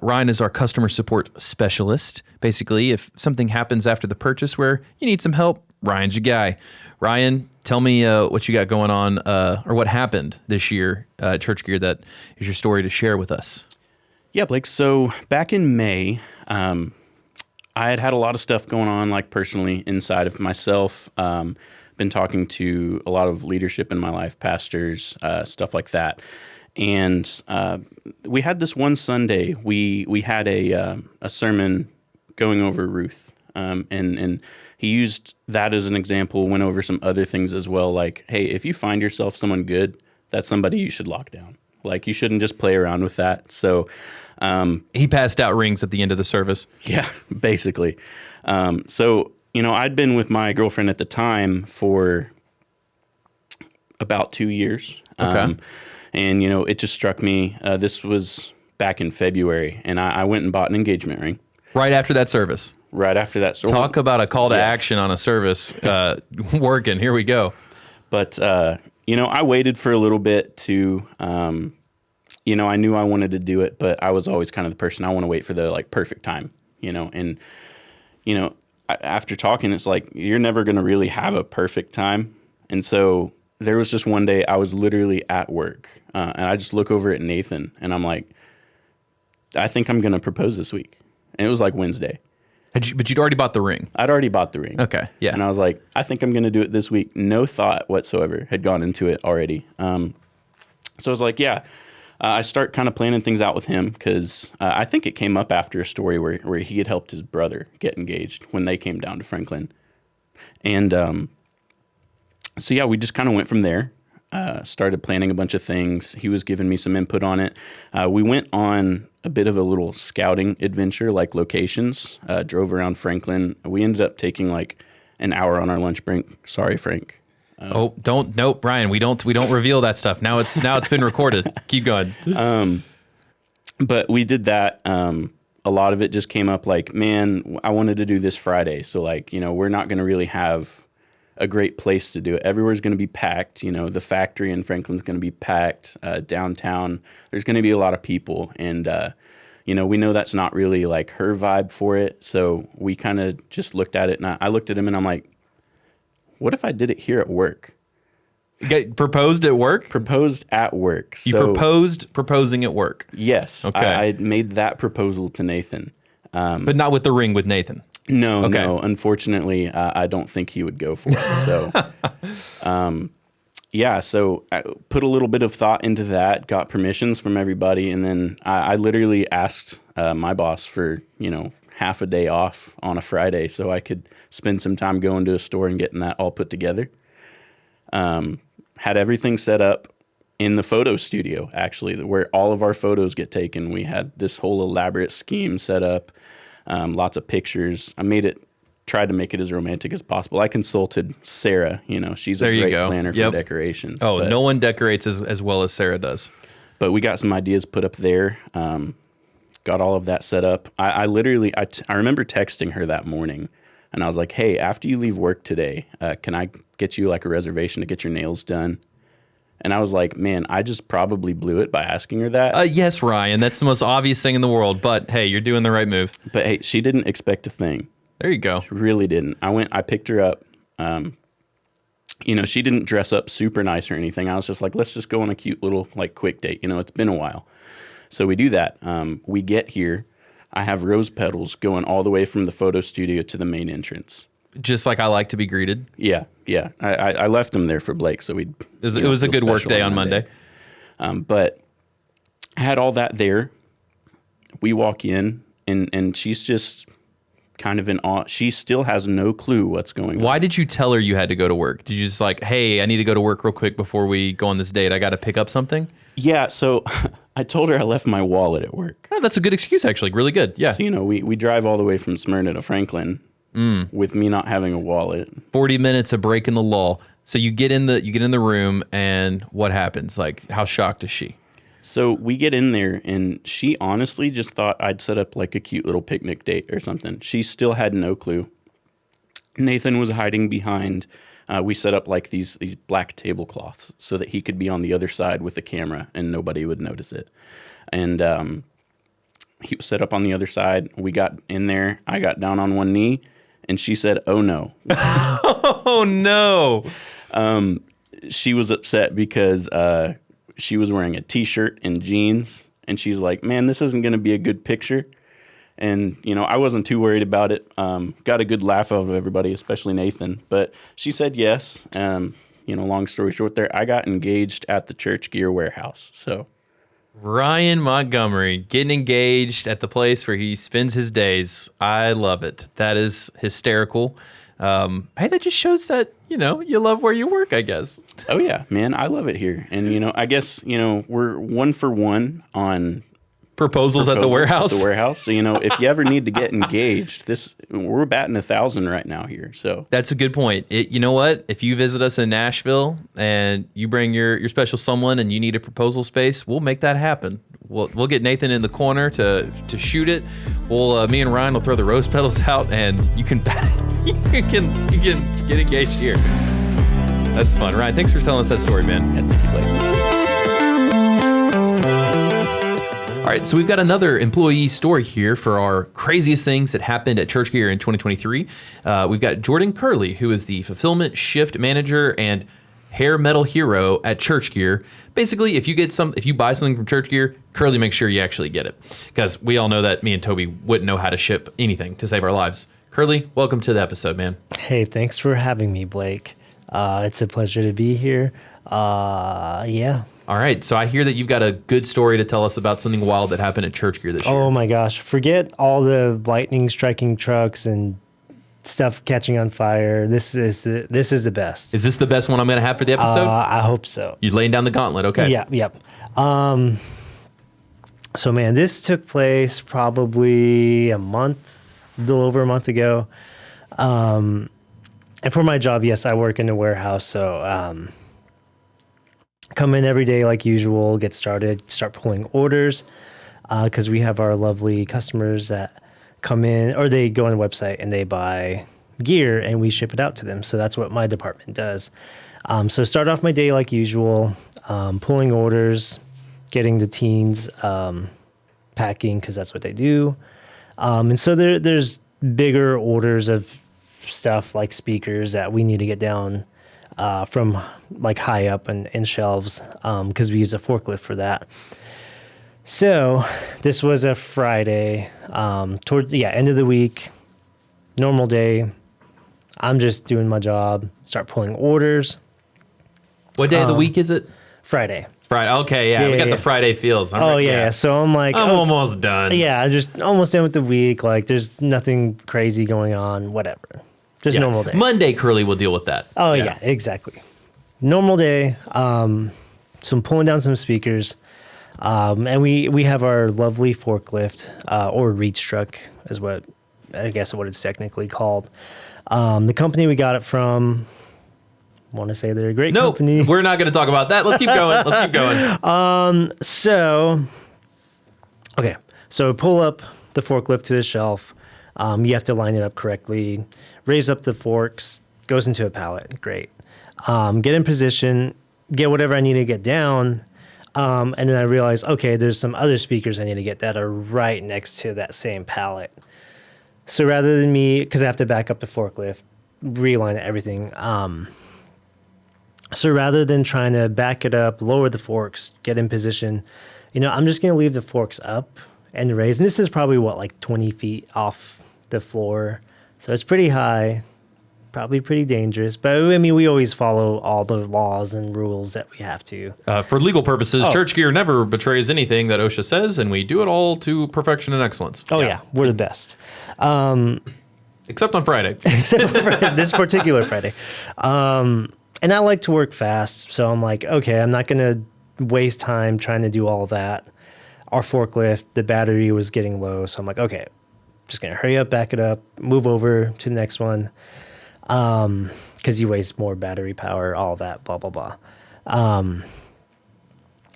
S2: Ryan is our customer support specialist. Basically, if something happens after the purchase where you need some help, Ryan's your guy. Ryan, tell me what you got going on or what happened this year at ChurchGear that is your story to share with us.
S6: Yeah, Blake. So back in May, I had a lot of stuff going on, like personally inside of myself. Been talking to a lot of leadership in my life, pastors, stuff like that. And we had this one Sunday, we had a sermon going over Ruth. And he used that as an example, went over some other things as well. Like, hey, if you find yourself someone good, that's somebody you should lock down. Like, you shouldn't just play around with that. So
S2: he passed out rings at the end of the service.
S6: Yeah, basically. So, I'd been with my girlfriend at the time for about 2 years.
S2: Okay.
S6: And, it just struck me. This was back in February, and I went and bought an engagement ring.
S2: Right after that service.
S6: Right after that. So
S2: talk about a call to action on a service working. Here we go.
S6: But, I waited for a little bit to, I knew I wanted to do it, but I was always kind of the person, I want to wait for the perfect time, and, after talking, it's like, you're never going to really have a perfect time. And so there was just one day I was literally at work and I just look over at Nathan and I'm like, I think I'm going to propose this week. And it was like Wednesday.
S2: But you'd already bought the ring.
S6: I'd already bought the ring.
S2: Okay. Yeah.
S6: And I was like, I think I'm going to do it this week. No thought whatsoever had gone into it already. So I was like, yeah, I start kind of planning things out with him because I think it came up after a story where he had helped his brother get engaged when they came down to Franklin. And so, yeah, we just kind of went from there, started planning a bunch of things. He was giving me some input on it. We went on a bit of a little scouting adventure, like locations, drove around Franklin. We ended up taking like an hour on our lunch break. Sorry, Frank.
S2: Nope, Brian, we don't reveal that stuff. Now it's been recorded. Keep going.
S6: But we did that. A lot of it just came up like, man, I wanted to do this Friday. So like, we're not going to really have a great place to do it. Everywhere's going to be packed. The factory in Franklin's going to be packed. Downtown, there's going to be a lot of people. And, we know that's not really like her vibe for it. So we kind of just looked at it, and I looked at him and I'm like, what if I did it here at work?
S2: Proposed at work?
S6: Proposed at work.
S2: You proposed proposing at work?
S6: Yes.
S2: Okay.
S6: I made that proposal to Nathan.
S2: But not with the ring with Nathan?
S6: No. Unfortunately, I don't think he would go for it. So, so I put a little bit of thought into that, got permissions from everybody, and then I literally asked my boss for, half a day off on a Friday so I could spend some time going to a store and getting that all put together. Had everything set up in the photo studio, actually, where all of our photos get taken. We had this whole elaborate scheme set up, lots of pictures. Tried to make it as romantic as possible. I consulted Sarah, she's a great planner for decorations.
S2: No one decorates as well as Sarah does.
S6: But we got some ideas put up there. Got all of that set up. I remember texting her that morning, and I was like, hey, after you leave work today, can I get you like a reservation to get your nails done? And I was like, man, I just probably blew it by asking her that.
S2: Yes, Ryan, that's the most obvious thing in the world, but hey, you're doing the right move.
S6: But hey, she didn't expect a thing.
S2: There you go.
S6: She really didn't. I picked her up. She didn't dress up super nice or anything. I was just like, let's just go on a cute little like quick date. It's been a while. So we do that. We get here. I have rose petals going all the way from the photo studio to the main entrance.
S2: Just like I like to be greeted.
S6: Yeah. I left them there for Blake, so it
S2: was a good work day on Monday.
S6: But I had all that there. We walk in, and she's just kind of in awe. She still has no clue what's going on.
S2: Why did you tell her you had to go to work? Did you just like, hey, I need to go to work real quick before we go on this date. I got to pick up something?
S6: Yeah, so I told her I left my wallet at work.
S2: Oh, that's a good excuse, actually. Really good. Yeah.
S6: So, we drive all the way from Smyrna to Franklin with me not having a wallet.
S2: 40 minutes of breaking the law. So you get in the room, and what happens? Like, how shocked is she?
S6: So we get in there, and she honestly just thought I'd set up like a cute little picnic date or something. She still had no clue. Nathan was hiding behind. We set up like these black tablecloths so that he could be on the other side with the camera and nobody would notice it. And he was set up on the other side. We got in there. I got down on one knee, and she said, "Oh no."
S2: Oh no.
S6: She was upset because she was wearing a t-shirt and jeans, and she's like, man, this isn't going to be a good picture. And, I wasn't too worried about it. Got a good laugh out of everybody, especially Nathan. But she said yes. Long story short there, I got engaged at the ChurchGear warehouse. So
S2: Ryan Montgomery getting engaged at the place where he spends his days. I love it. That is hysterical. Hey, that just shows that, you love where you work, I guess.
S6: Oh, yeah, man. I love it here. And, I guess, we're 1 for 1 on
S2: proposals at the warehouse.
S6: So, if you ever need to get engaged, we're batting 1,000 right now here. So
S2: that's a good point. You know what? If you visit us in Nashville and you bring your special someone and you need a proposal space, we'll make that happen. We'll get Nathan in the corner to shoot it. Me and Ryan will throw the rose petals out, and you can get engaged here. That's fun, Ryan. Thanks for telling us that story, man.
S6: Yeah, thank you, Blake.
S2: All right, so we've got another employee story here for our craziest things that happened at ChurchGear in 2023. We've got Jordan Kurley, who is the fulfillment shift manager and hair metal hero at ChurchGear. Basically, if you buy something from ChurchGear, Kurley makes sure you actually get it, because we all know that me and Toby wouldn't know how to ship anything to save our lives. Kurley, welcome to the episode, man.
S7: Hey, thanks for having me, Blake. It's a pleasure to be here. Yeah,
S2: All right. So I hear that you've got a good story to tell us about something wild that happened at ChurchGear this year.
S7: Oh my gosh. Forget all the lightning striking trucks and stuff catching on fire. This is the best.
S2: Is this the best one I'm going to have for the episode?
S7: I hope so.
S2: You're laying down the gauntlet. Okay.
S7: Yeah, yep. So man, this took place probably a little over a month ago. And for my job, yes, I work in a warehouse. So come in every day like usual, get started, start pulling orders because we have our lovely customers that come in, or they go on the website and they buy gear and we ship it out to them. So that's what my department does. So start off my day like usual, pulling orders, getting the teens packing because that's what they do. And so there's bigger orders of stuff like speakers that we need to get down from like high up and shelves because we use a forklift for that. So this was a Friday, towards the end of the week, normal day. I'm just doing my job, start pulling orders.
S2: What day of the week is it?
S7: Friday.
S2: It's Friday. Okay, yeah. We got the Friday feels.
S7: Yeah. So I'm like,
S2: I'm almost done.
S7: Yeah, just almost done with the week. Like there's nothing crazy going on, whatever. Just normal day.
S2: Monday, Kurley will deal with that.
S7: Oh, yeah, exactly. Normal day. So I'm pulling down some speakers. And we have our lovely forklift, or reach truck is what it's technically called. The company we got it from, I want to say they're a great company.
S2: We're not going to talk about that. Let's keep going.
S7: So pull up the forklift to the shelf. You have to line it up correctly, raise up the forks, goes into a pallet. Great. Get in position, get whatever I need to get down. And then I realized, okay, there's some other speakers I need to get that are right next to that same pallet. So rather than me, because I have to back up the forklift, realign everything. So rather than trying to back it up, lower the forks, get in position, I'm just going to leave the forks up and raise. And this is probably like 20 feet off the floor. So it's pretty high. Probably pretty dangerous, but I mean, we always follow all the laws and rules that we have to.
S2: For legal purposes, ChurchGear never betrays anything that OSHA says, and we do it all to perfection and excellence.
S7: Oh yeah, we're the best.
S2: Except on Friday.
S7: Except for this particular Friday. And I like to work fast, so I'm like, okay, I'm not going to waste time trying to do all of that. Our forklift, the battery was getting low, so I'm like, okay, just going to hurry up, back it up, move over to the next one. Because you waste more battery power, all that, blah, blah, blah.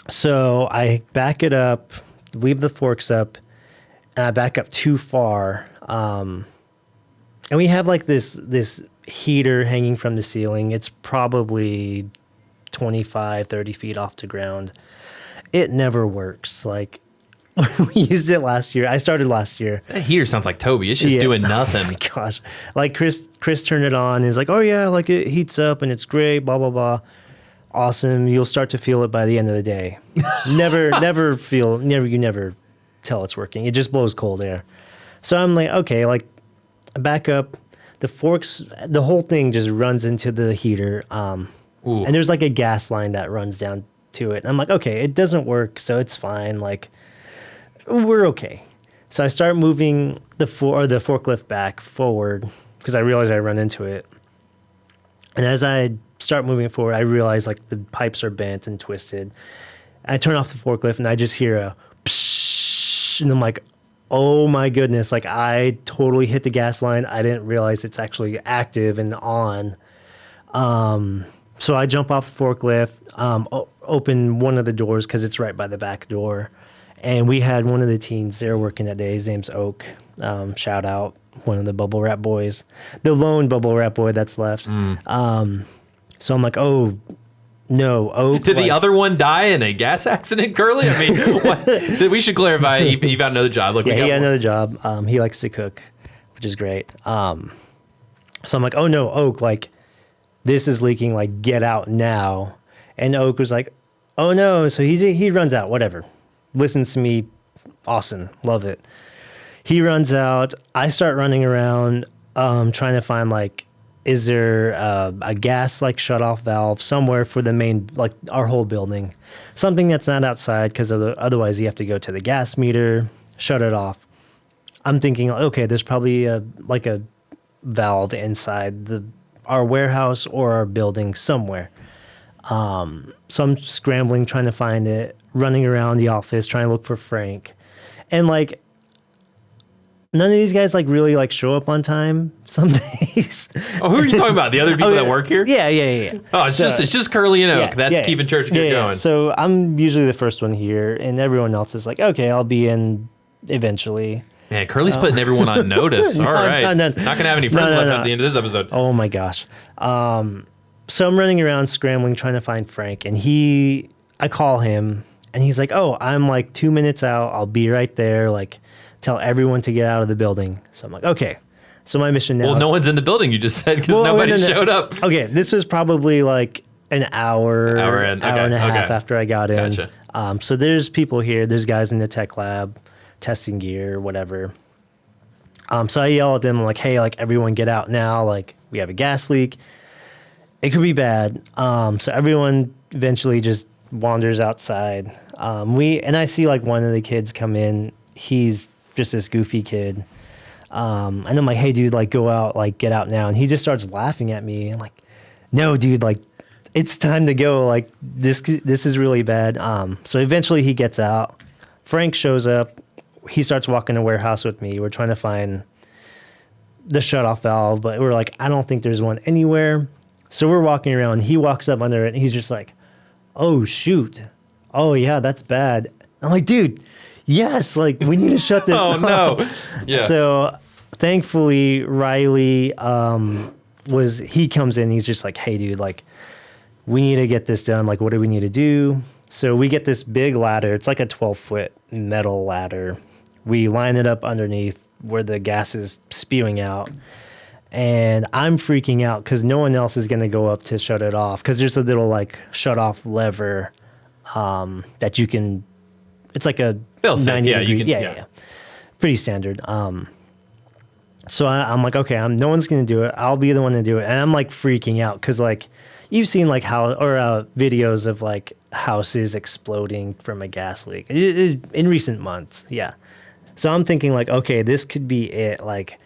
S7: So I back it up, leave the forks up, and I back up too far. And we have like this heater hanging from the ceiling. It's probably 25, 30 feet off the ground. It never works. Like, we used it last year. I started last year.
S2: That heater sounds like Toby. It's just doing nothing.
S7: Oh my gosh. Like Chris turned it on and he's like, oh yeah, like it heats up and it's great, blah, blah, blah. Awesome. You'll start to feel it by the end of the day. You never tell it's working. It just blows cold air. So I'm like, okay, like I back up, the forks, the whole thing just runs into the heater. And there's like a gas line that runs down to it. And I'm like, okay, it doesn't work, so it's fine. Like, we're okay. So I start moving the forklift back forward because I realize I run into it. And as I start moving forward, I realize like the pipes are bent and twisted. And I turn off the forklift and I just hear a psh, and I'm like, oh my goodness, like I totally hit the gas line. I didn't realize it's actually active and on. So I jump off the forklift, open one of the doors because it's right by the back door. And we had one of the teens there working that day. His name's Oak. Shout out, one of the bubble wrap boys. The lone bubble wrap boy that's left. So I'm like, oh, no, Oak.
S2: Did the other one die in a gas accident, Kurley? I mean, what? We should clarify. He got another job. Look,
S7: he got another job. He likes to cook, which is great. So I'm like, oh, no, Oak, like, this is leaking. Like, get out now. And Oak was like, oh, no. So he runs out, whatever. Listens to me, awesome, love it. He runs out. I start running around, trying to find like is there a gas like shut off valve somewhere for the main, like our whole building, something that's not outside, because otherwise you have to go to the gas meter, shut it off. I'm thinking, okay, there's probably a valve inside our warehouse or our building somewhere. So I'm scrambling, trying to find it, running around the office, trying to look for Frank. And like, none of these guys like really like show up on time some days.
S2: Oh, who are you talking about? The other people that work here?
S7: Yeah.
S2: Oh, it's just Kurley and Oak. That's keeping ChurchGear going.
S7: So I'm usually the first one here, and everyone else is like, okay, I'll be in eventually.
S2: Man, Kurley's putting everyone on notice. All right.
S7: No.
S2: Not going to have any friends left at the end of this episode.
S7: Oh my gosh. So I'm running around scrambling, trying to find Frank, and I call him, and he's like, oh, I'm like 2 minutes out. I'll be right there. Like, tell everyone to get out of the building. So I'm like, okay. So my mission now.
S2: Well, no one's in the building, you just said, because nobody showed up.
S7: Okay, this is probably like an hour and a half after I got in.
S2: Gotcha.
S7: So there's people here. There's guys in the tech lab, testing gear, whatever. So I yell at them, I'm like, hey, like everyone get out now. Like we have a gas leak. It could be bad. So everyone eventually just wanders outside. And I see like one of the kids come in. He's just this goofy kid. And I'm like, hey dude, like go out, like get out now. And he just starts laughing at me. I'm like, no dude, like it's time to go. Like this is really bad. So eventually he gets out. Frank shows up. He starts walking the warehouse with me. We're trying to find the shutoff valve, but we're like, I don't think there's one anywhere. So we're walking around. He walks up under it. And he's just like, oh shoot. Oh yeah, that's bad. I'm like, dude, yes, like we need to shut this off.
S2: No. Yeah.
S7: So thankfully Riley he comes in, he's just like, hey dude, like we need to get this done. Like what do we need to do? So we get this big ladder. It's like a 12-foot metal ladder. We line it up underneath where the gas is spewing out. And I'm freaking out because no one else is going to go up to shut it off, because there's a little like shut off lever that you can, it's like a 90 degree. Yeah. Pretty standard. So I'm like, okay, no one's going to do it. I'll be the one to do it. And I'm like freaking out because like you've seen like videos of like houses exploding from a gas leak in recent months. Yeah. So I'm thinking like, okay, this could be it. Like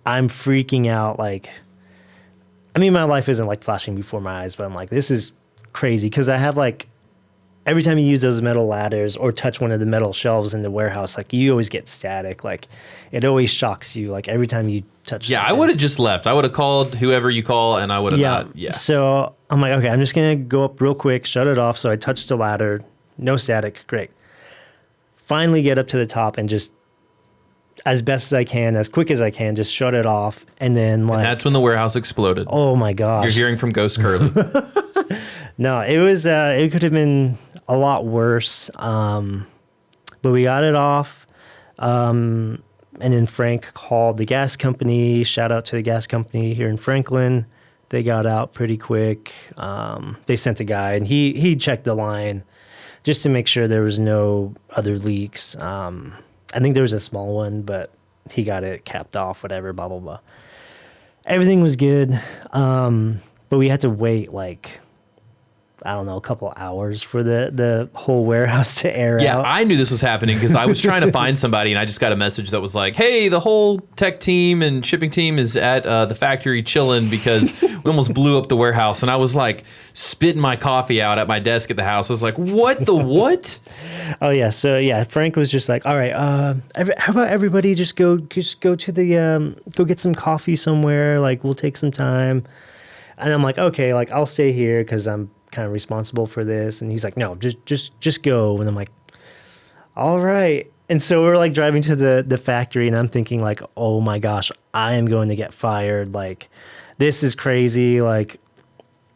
S7: I'm freaking out. Like, I mean, my life isn't like flashing before my eyes, but I'm like, this is crazy. Cause I have like, every time you use those metal ladders or touch one of the metal shelves in the warehouse, like you always get static. Like it always shocks you. Like every time you touch.
S2: Yeah.
S7: something.
S2: I would have just left. I would have called whoever you call and I would have not. Yeah.
S7: So I'm like, okay, I'm just going to go up real quick, shut it off. So I touched the ladder, no static. Great. Finally get up to the top and just as best as I can, as quick as I can, just shut it off. And then like,
S2: and that's when the warehouse exploded.
S7: Oh my gosh.
S2: You're hearing from Ghost Kurley.
S7: No, it was, it could have been a lot worse. But we got it off. And then Frank called the gas company. Shout out to the gas company here in Franklin. They got out pretty quick. They sent a guy and he checked the line just to make sure there was no other leaks. I think there was a small one, but he got it capped off, whatever, blah, blah, blah. Everything was good. But we had to wait like, I don't know, a couple hours for the whole warehouse to air out.
S2: Yeah, I knew this was happening because I was trying to find somebody and I just got a message that was like, hey, the whole tech team and shipping team is at the factory chilling because we almost blew up the warehouse. And I was like spitting my coffee out at my desk at the house. I was like, what the what?
S7: Oh, yeah. So, yeah, Frank was just like, all right, how about everybody just go to the, go get some coffee somewhere. Like, we'll take some time. And I'm like, okay, like, I'll stay here because I'm kind of responsible for this. And he's like, no, just go. And I'm like, all right. And so we're like driving to the factory and I'm thinking like, oh my gosh, I am going to get fired. Like, this is crazy. Like,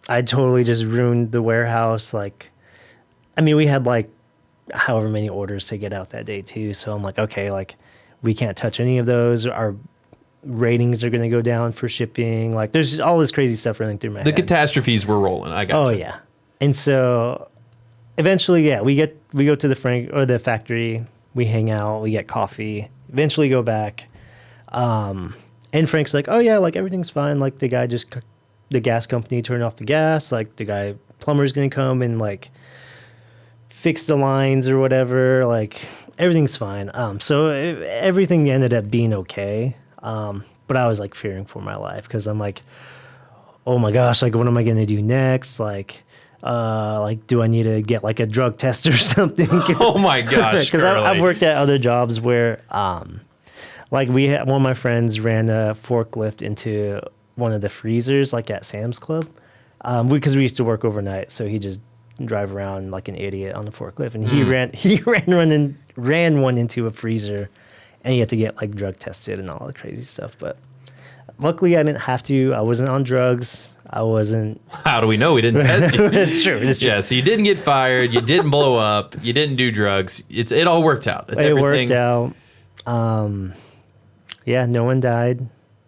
S7: I totally just ruined the warehouse. Like, I mean, we had like however many orders to get out that day too. So I'm like, okay, like we can't touch any of those. Our ratings are going to go down for shipping. Like there's all this crazy stuff running through my head.
S2: The catastrophes were rolling. I got you.
S7: Yeah. And so eventually, yeah, we go to the factory, we hang out, we get coffee, eventually go back. And And Frank's like, oh yeah, like everything's fine. Like the gas company turned off the gas. Like the plumber's gonna come and like fix the lines or whatever. Like everything's fine. So everything ended up being okay. But I was like fearing for my life because I'm like, oh my gosh, like what am I gonna do next? Like do I need to get like a drug test or something?
S2: Oh my gosh,
S7: because I've worked at other jobs where like one of my friends ran a forklift into one of the freezers like at Sam's Club because we used to work overnight, so he just drive around like an idiot on the forklift, and he ran one into a freezer, and he had to get like drug tested and all the crazy stuff. But luckily I didn't have to. I wasn't on drugs. I wasn't.
S2: How do we know we didn't test you?
S7: It's true.
S2: Yeah, so you didn't get fired. You didn't blow up. You didn't do drugs. It all worked out.
S7: It worked out. Yeah, no one died,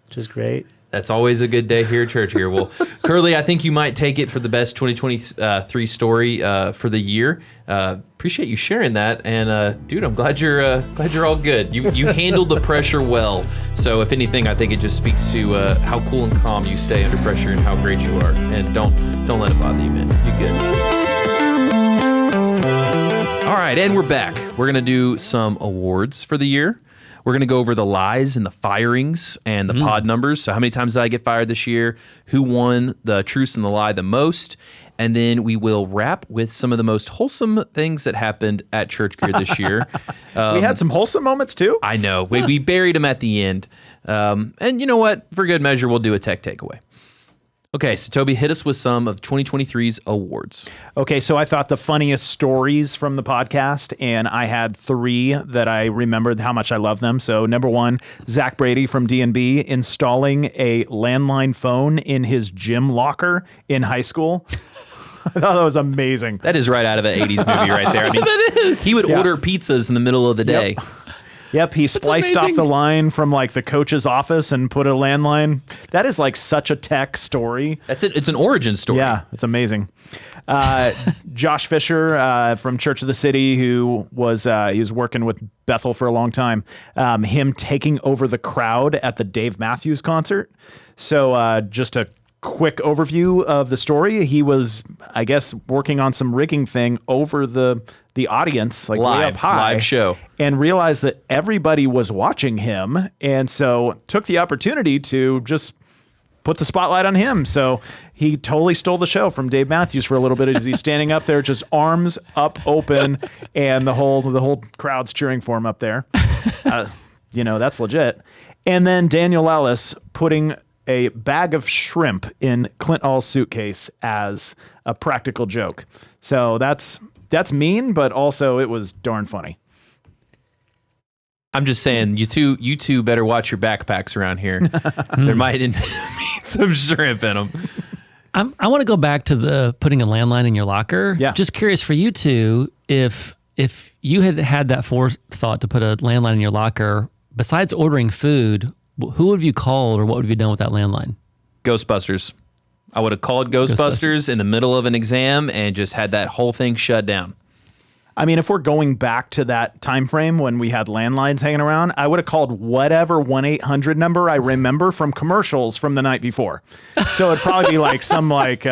S7: which is great.
S2: That's always a good day here at ChurchGear. Well, Kurley, I think you might take it for the best 2023 story for the year. Appreciate you sharing that, and dude, I'm glad you're all good. You handled the pressure well. So if anything, I think it just speaks to how cool and calm you stay under pressure and how great you are. And don't let it bother you, man. You're good. All right, and we're back. We're gonna do some awards for the year. We're going to go over the lies and the firings and the pod numbers. So how many times did I get fired this year? Who won the truth and the lie the most? And then we will wrap with some of the most wholesome things that happened at ChurchGear this year.
S1: We had some wholesome moments too.
S2: I know. We buried them at the end. And you know what? For good measure, we'll do a tech takeaway. Okay, so Toby, hit us with some of 2023's awards.
S1: Okay, so I thought the funniest stories from the podcast, and I had 3 that I remembered how much I love them. So number 1, Zach Brady from D&B installing a landline phone in his gym locker in high school. I thought that was amazing.
S2: That is right out of an 80s movie right there. I mean, that is. He would order pizzas in the middle of the day.
S1: Yep, he spliced off the line from like the coach's office and put a landline. That is like such a tech story.
S2: That's it. It's an origin story.
S1: Yeah, it's amazing. Josh Fisher from Church of the City, who was he was working with Bethel for a long time. Him taking over the crowd at the Dave Matthews concert. So just a quick overview of the story. He was, I guess, working on some rigging thing over the audience, like way up high,
S2: live show,
S1: and realized that everybody was watching him, and so took the opportunity to just put the spotlight on him. So he totally stole the show from Dave Matthews for a little bit as he's standing up there, just arms up open, and the whole crowd's cheering for him up there. That's legit. And then Daniel Ellis putting a bag of shrimp in Clint All's suitcase as a practical joke. So that's mean, but also it was darn funny.
S2: I'm just saying, you two better watch your backpacks around here. There might be some shrimp in them.
S4: I want to go back to the putting a landline in your locker.
S1: Yeah.
S4: Just curious for you two, if you had that forethought to put a landline in your locker, besides ordering food, who would have you called or what would have you done with that landline?
S2: Ghostbusters. I would have called Ghostbusters in the middle of an exam and just had that whole thing shut down.
S1: I mean, if we're going back to that time frame when we had landlines hanging around, I would have called whatever 1-800 number I remember from commercials from the night before. So it'd probably be like some psychic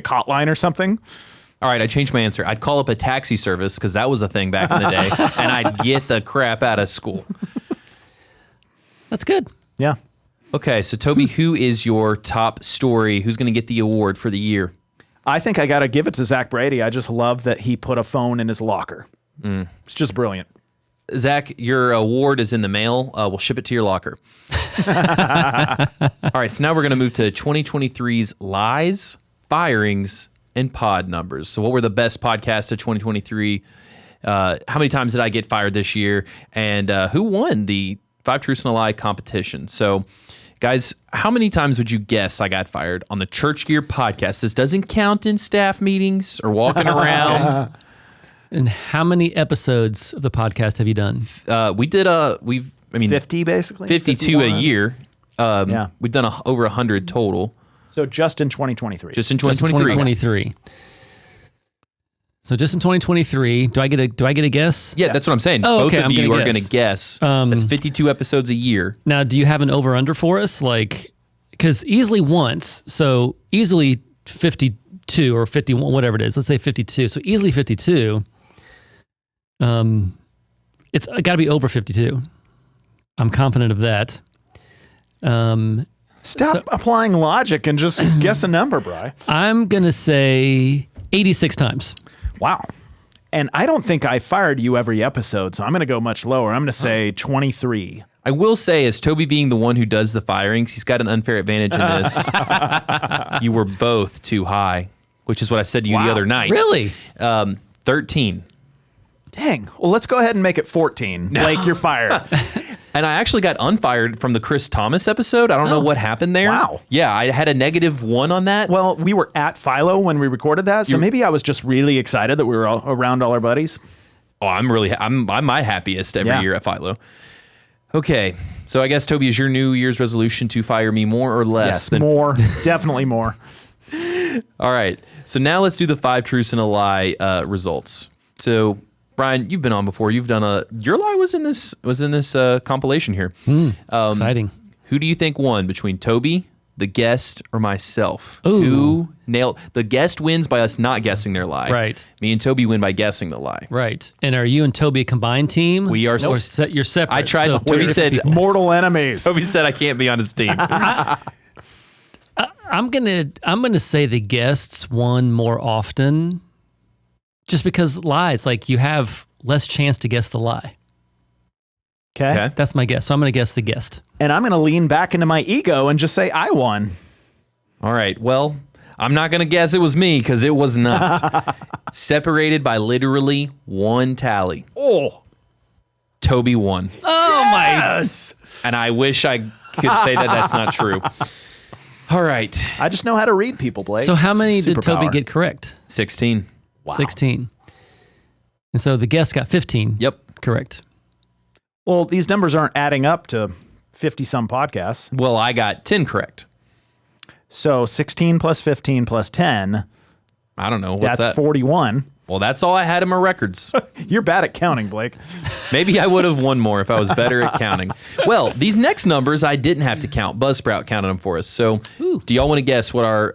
S1: hotline or something.
S2: All right, I changed my answer. I'd call up a taxi service because that was a thing back in the day, and I'd get the crap out of school.
S4: That's good.
S1: Yeah.
S2: Okay, so Toby, who is your top story? Who's going to get the award for the year?
S1: I think I got to give it to Zach Brady. I just love that he put a phone in his locker. It's just brilliant.
S2: Zach, your award is in the mail. We'll ship it to your locker. All right, so now we're going to move to 2023's lies, firings, and pod numbers. So what were the best podcasts of 2023? How many times did I get fired this year? And who won the 5 Truths and a Lie competition? So, guys, how many times would you guess I got fired on the ChurchGear podcast? This doesn't count in staff meetings or walking around.
S4: And how many episodes of the podcast have you done?
S2: We did
S1: 50 basically?
S2: 52
S1: 51.
S2: a year.
S1: Yeah.
S2: We've done over 100 total.
S1: So just in 2023.
S2: Just in
S4: Just
S2: 2023.
S4: 2023. So just in 2023, do I get a guess?
S2: Yeah, that's what I'm saying.
S4: Oh,
S2: Both
S4: okay,
S2: of
S4: I'm
S2: you
S4: gonna
S2: are going
S4: guess.
S2: to guess. That's 52 episodes a year.
S4: Now, do you have an over-under for us? Like, because easily once, so easily 52 or 51, whatever it is. Let's say 52. So easily 52. It's got to be over 52. I'm confident of that.
S1: Stop applying logic and just guess a number, Bri.
S4: I'm going to say 86 times.
S1: Wow. And I don't think I fired you every episode, so I'm going to go much lower. I'm going to say 23.
S2: I will say, as Toby being the one who does the firings, he's got an unfair advantage in this. You were both too high, which is what I said to you the other night.
S4: Really?
S2: 13.
S1: Dang. Well, let's go ahead and make it 14. Blake, you're fired.
S2: And I actually got unfired from the Chris Thomas episode. I don't know what happened there.
S1: Wow.
S2: Yeah, I had a -1 on that.
S1: Well, we were at Philo when we recorded that, so maybe I was just really excited that we were all around all our buddies.
S2: Oh, I'm my happiest every year at Philo. Okay, so I guess, Toby, is your New Year's resolution to fire me more or less?
S1: Yes, more. Definitely more.
S2: All right, so now let's do the 5 truths and a lie results. So, Brian, you've been on before. You've done your lie was in this compilation here.
S4: Exciting.
S2: Who do you think won between Toby, the guest, or myself?
S4: Ooh.
S2: Who nailed the guest wins by us not guessing their lie.
S4: Right.
S2: Me and Toby win by guessing the lie.
S4: Right. And are you and Toby a combined team?
S2: We are.
S4: Or you're separate.
S2: I tried.
S4: So
S2: Toby said.
S1: Mortal enemies.
S2: Toby said I can't be on his team.
S4: I'm gonna say the guests won more often, just because lies, like you have less chance to guess the lie.
S1: Okay.
S4: That's my guess. So I'm gonna guess the guest.
S1: And I'm going to lean back into my ego and just say I won.
S2: All right. Well, I'm not going to guess it was me because it was not. Separated by literally 1 tally.
S1: Oh.
S2: Toby won.
S4: Oh
S1: Yes.
S2: And I wish I could say that that's not true. All right.
S1: I just know how to read people, Blake.
S4: So how
S1: It's
S4: many did Toby
S1: superpower.
S4: get correct?
S2: 16.
S1: Wow.
S4: 16. And so the guest got 15.
S2: Yep.
S4: Correct.
S1: Well, these numbers aren't adding up to 50-some podcasts.
S2: Well, I got 10 correct.
S1: So 16 plus 15 plus 10,
S2: I don't know. What's
S1: that's
S2: that?
S1: 41.
S2: Well, that's all I had in my records.
S1: You're bad at counting, Blake.
S2: Maybe I would have won more if I was better at counting. Well, these next numbers I didn't have to count. Buzzsprout counted them for us. So do y'all want to guess what our...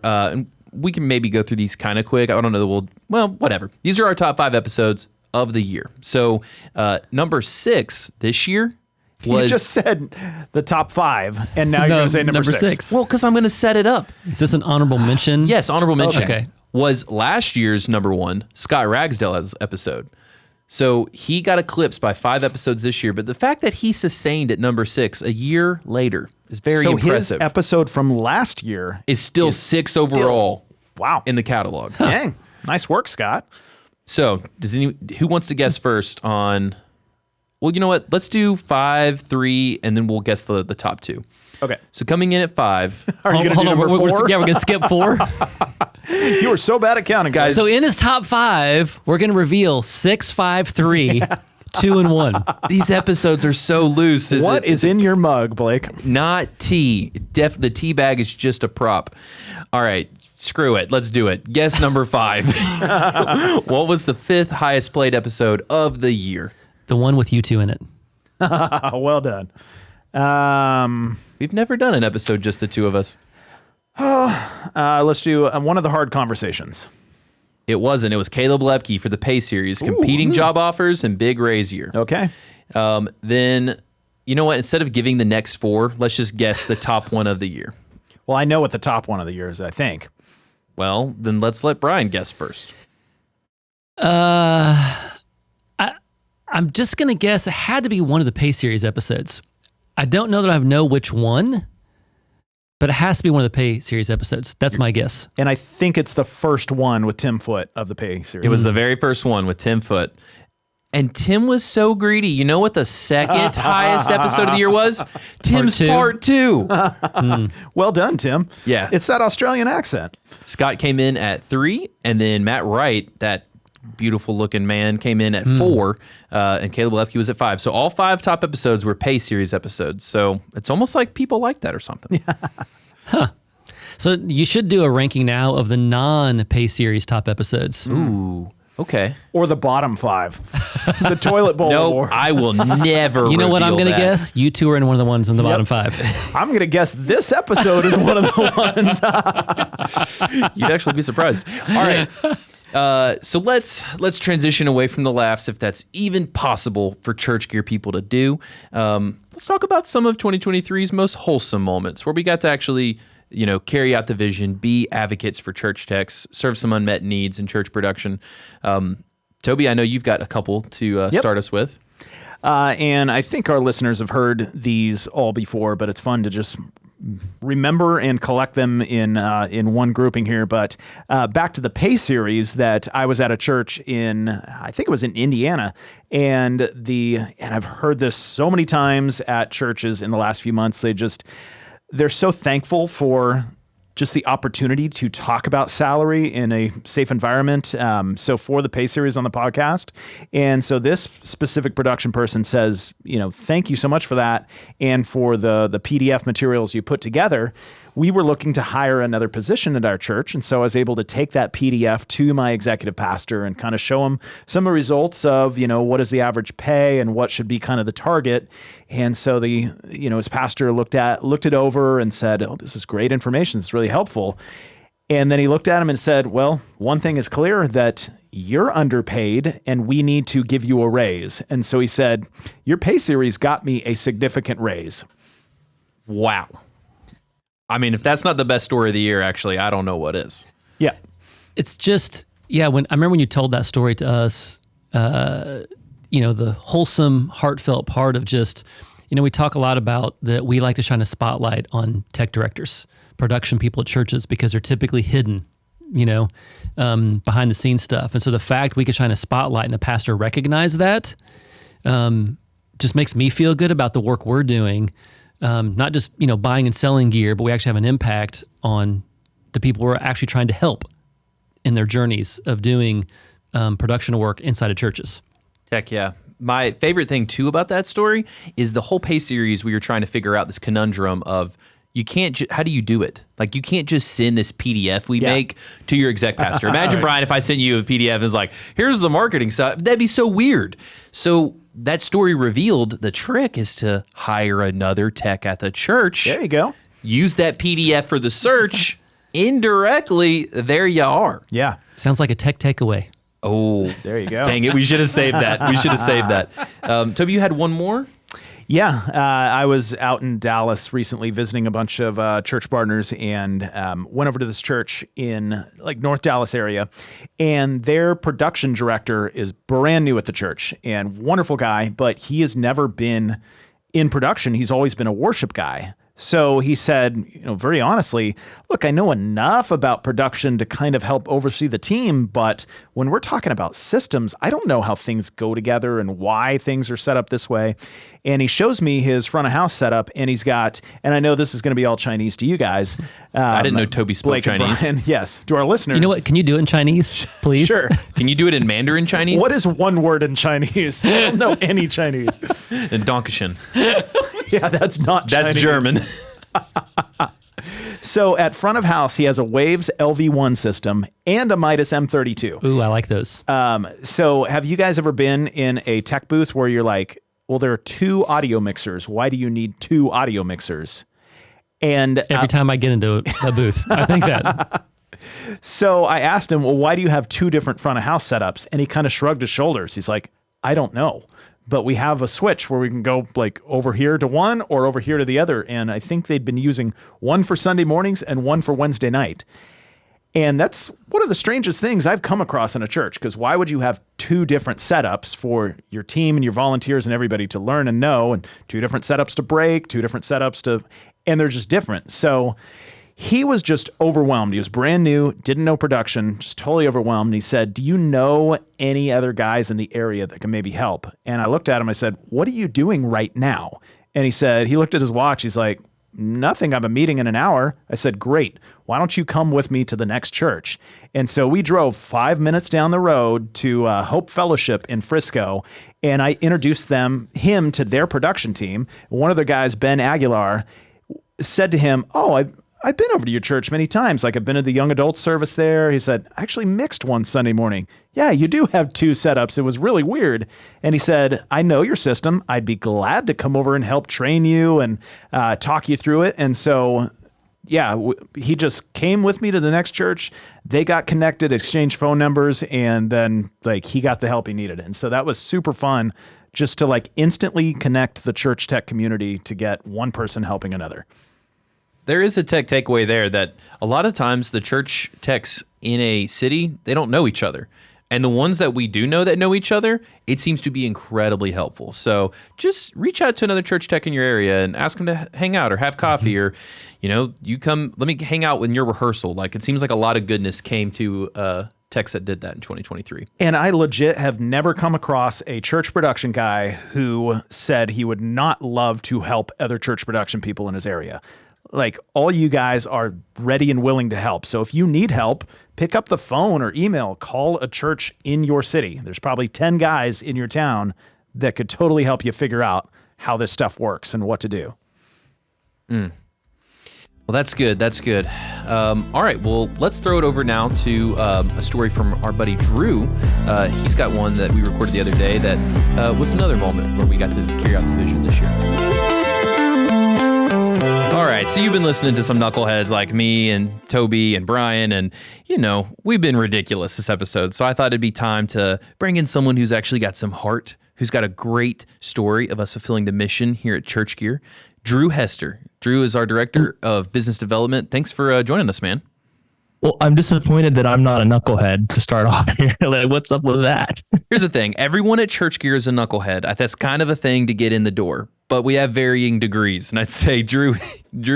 S2: we can maybe go through these kind of quick. I don't know that well, whatever. These are our top 5 episodes of the year. So number 6 this year was...
S1: You just said the top 5, and now you're going to say number 6.
S2: Well, because I'm going to set it up.
S4: Is this an honorable mention?
S2: Yes, honorable mention.
S4: Okay.
S2: Was last year's number 1, Scott Ragsdale's episode. So he got eclipsed by 5 episodes this year, but the fact that he sustained at number 6 a year later is very impressive.
S1: His episode from last year
S2: is still 6 overall
S1: wow,
S2: in the catalog.
S1: Dang. Nice work, Scott.
S2: So who wants to guess first on... Well, you know what? Let's do 5, 3, and then we'll guess the top 2.
S1: Okay.
S2: So coming in at 5...
S1: Are you going to do
S4: Hold on.
S1: number 4?
S4: We're going to skip 4.
S1: You were so bad at counting, guys.
S4: So in his top 5, we're going to reveal 6, 5, 3, 2, and 1.
S2: These episodes are so loose.
S1: What is in your mug, Blake?
S2: Not tea. The tea bag is just a prop. All right. Screw it. Let's do it. Guess number 5. What was the 5th highest played episode of the year?
S4: The one with you two in it.
S1: Well done.
S2: We've never done an episode just the two of us.
S1: Let's do one of the hard conversations.
S2: It wasn't. It was Caleb Lepke for the Pay Series, competing job offers and big raise year.
S1: Okay.
S2: Then, you know what? Instead of giving the next 4, let's just guess the top one of the year.
S1: Well, I know what the top one of the year is, I think.
S2: Well, then let's let Brian guess first.
S4: I'm just going to guess it had to be one of the Pay Series episodes. I don't know that I know which one, but it has to be one of the Pay Series episodes. That's my guess.
S1: And I think it's the first one with Tim Foote of the Pay Series.
S2: It was the very first one with Tim Foote. And Tim was so greedy. You know what the second highest episode of the year was? Tim's Part 2.
S1: Well done, Tim.
S2: Yeah.
S1: It's that Australian accent.
S2: Scott came in at 3, and then Matt Wright, that beautiful looking man, came in at 4, and Caleb Lepke was at 5. So all 5 top episodes were Pay Series episodes. So it's almost like people like that or something.
S4: So you should do a ranking now of the non-Pay Series top episodes.
S2: Ooh. Okay.
S1: or the bottom 5. The toilet bowl
S2: No,
S1: award.
S2: I will never.
S4: You know what I'm
S2: going to
S4: guess? You two are in one of the ones in the bottom 5.
S1: I'm going to guess this episode is one of the ones.
S2: You'd actually be surprised. All right. So let's transition away from the laughs, if that's even possible for church gear people to do. Let's talk about some of 2023's most wholesome moments, where we got to actually, carry out the vision, be advocates for church techs, serve some unmet needs in church production. Toby, I know you've got a couple to start us with.
S1: And I think our listeners have heard these all before, but it's fun to just remember and collect them in one grouping here. But back to the Pay series that I was at a church I think it was in Indiana, and I've heard this so many times at churches in the last few months. They're so thankful for just the opportunity to talk about salary in a safe environment. So for the Pay series on the podcast. And so this specific production person says, thank you so much for that. And for the PDF materials you put together. We were looking to hire another position at our church. And so I was able to take that PDF to my executive pastor and kind of show him some of the results of, what is the average pay and what should be kind of the target. And so his pastor looked it over and said, oh, this is great information. It's really helpful. And then he looked at him and said, well, one thing is clear, that you're underpaid and we need to give you a raise. And so he said, your Pay series got me a significant raise.
S2: Wow. I mean, if that's not the best story of the year, actually, I don't know what is.
S1: Yeah.
S4: It's just, I remember when you told that story to us, the wholesome, heartfelt part of just, we talk a lot about that we like to shine a spotlight on tech directors, production people at churches, because they're typically hidden, behind the scenes stuff. And so the fact we could shine a spotlight and a pastor recognize that just makes me feel good about the work we're doing. Not just, buying and selling gear, but we actually have an impact on the people we're actually trying to help in their journeys of doing production work inside of churches.
S2: Heck yeah. My favorite thing, too, about that story is the whole Pay series. We were trying to figure out this conundrum of how do you do it? Like, you can't just send this PDF we make to your exec pastor. Imagine, Brian, if I sent you a PDF and it's like, here's the marketing stuff. That'd be so weird. So that story revealed the trick is to hire another tech at the church.
S1: There you go.
S2: Use that PDF for the search. Indirectly, there you are.
S1: Yeah.
S4: Sounds like a tech takeaway.
S2: Oh,
S1: there you go.
S2: Dang it. We should have saved that. Toby, you had one more?
S1: Yeah, I was out in Dallas recently visiting a bunch of church partners, and went over to this church in North Dallas area, and their production director is brand new at the church and wonderful guy, but he has never been in production. He's always been a worship guy. So he said, very honestly, look, I know enough about production to kind of help oversee the team, but when we're talking about systems, I don't know how things go together and why things are set up this way. And he shows me his front of house setup, and he's got, and I know this is going to be all Chinese to you guys.
S2: I didn't know Toby spoke Chinese.
S1: Brian, yes, to our listeners.
S4: You know what? Can you do it in Chinese, please?
S1: Sure.
S2: Can you do it in Mandarin Chinese?
S1: What is one word in Chinese? I don't know any Chinese.
S2: In Donkashin.
S1: Yeah, that's not Chinese.
S2: That's German.
S1: So at front of house, he has a Waves LV1 system and a Midas M32.
S4: Ooh, I like those.
S1: So have you guys ever been in a tech booth where you're like, well, there are 2 audio mixers. Why do you need 2 audio mixers? And
S4: every time I get into a booth, I think that.
S1: So I asked him, well, why do you have 2 different front of house setups? And he kind of shrugged his shoulders. He's like, I don't know. But we have a switch where we can go over here to one or over here to the other. And I think they'd been using one for Sunday mornings and one for Wednesday night. And that's one of the strangest things I've come across in a church, because why would you have 2 different setups for your team and your volunteers and everybody to learn and know, and 2 different setups to break, 2 different setups and they're just different. So he was just overwhelmed. He was brand new, didn't know production, just totally overwhelmed. And he said, do you know any other guys in the area that can maybe help? And I looked at him, I said, what are you doing right now? And he looked at his watch. He's like, nothing. I have a meeting in an hour. I said, great. Why don't you come with me to the next church? And so we drove 5 minutes down the road to Hope Fellowship in Frisco. And I introduced him to their production team. One of the guys, Ben Aguilar, said to him, I've been over to your church many times. Like I've been to the young adult service there. He said, I actually mixed one Sunday morning. Yeah, you do have 2 setups. It was really weird. And he said, I know your system. I'd be glad to come over and help train you and talk you through it. And so, yeah, he just came with me to the next church. They got connected, exchanged phone numbers, and then like he got the help he needed. And so that was super fun just to like instantly connect the church tech community to get one person helping another.
S2: There is a tech takeaway there that a lot of times the church techs in a city, they don't know each other. And the ones that we do know that know each other, it seems to be incredibly helpful. So just reach out to another church tech in your area and ask them to hang out or have coffee or, you come, let me hang out in your rehearsal. Like it seems like a lot of goodness came to techs that did that in 2023.
S1: And I legit have never come across a church production guy who said he would not love to help other church production people in his area. Like all you guys are ready and willing to help. So if you need help, pick up the phone or email, call a church in your city. There's probably 10 guys in your town that could totally help you figure out how this stuff works and what to do.
S2: Well, that's good. That's good. All right. Well, let's throw it over now to a story from our buddy Drew. He's got one that we recorded the other day that was another moment where we got to carry out the vision this year. All right, so you've been listening to some knuckleheads like me and Toby and Brian, and, we've been ridiculous this episode, so I thought it'd be time to bring in someone who's actually got some heart, who's got a great story of us fulfilling the mission here at ChurchGear, Drew Hester. Drew is our Director of Business Development. Thanks for joining us, man.
S8: Well, I'm disappointed that I'm not a knucklehead to start off here. Like, what's up with that?
S2: Here's the thing. Everyone at ChurchGear is a knucklehead. That's kind of a thing to get in the door, but we have varying degrees. And I'd say Drew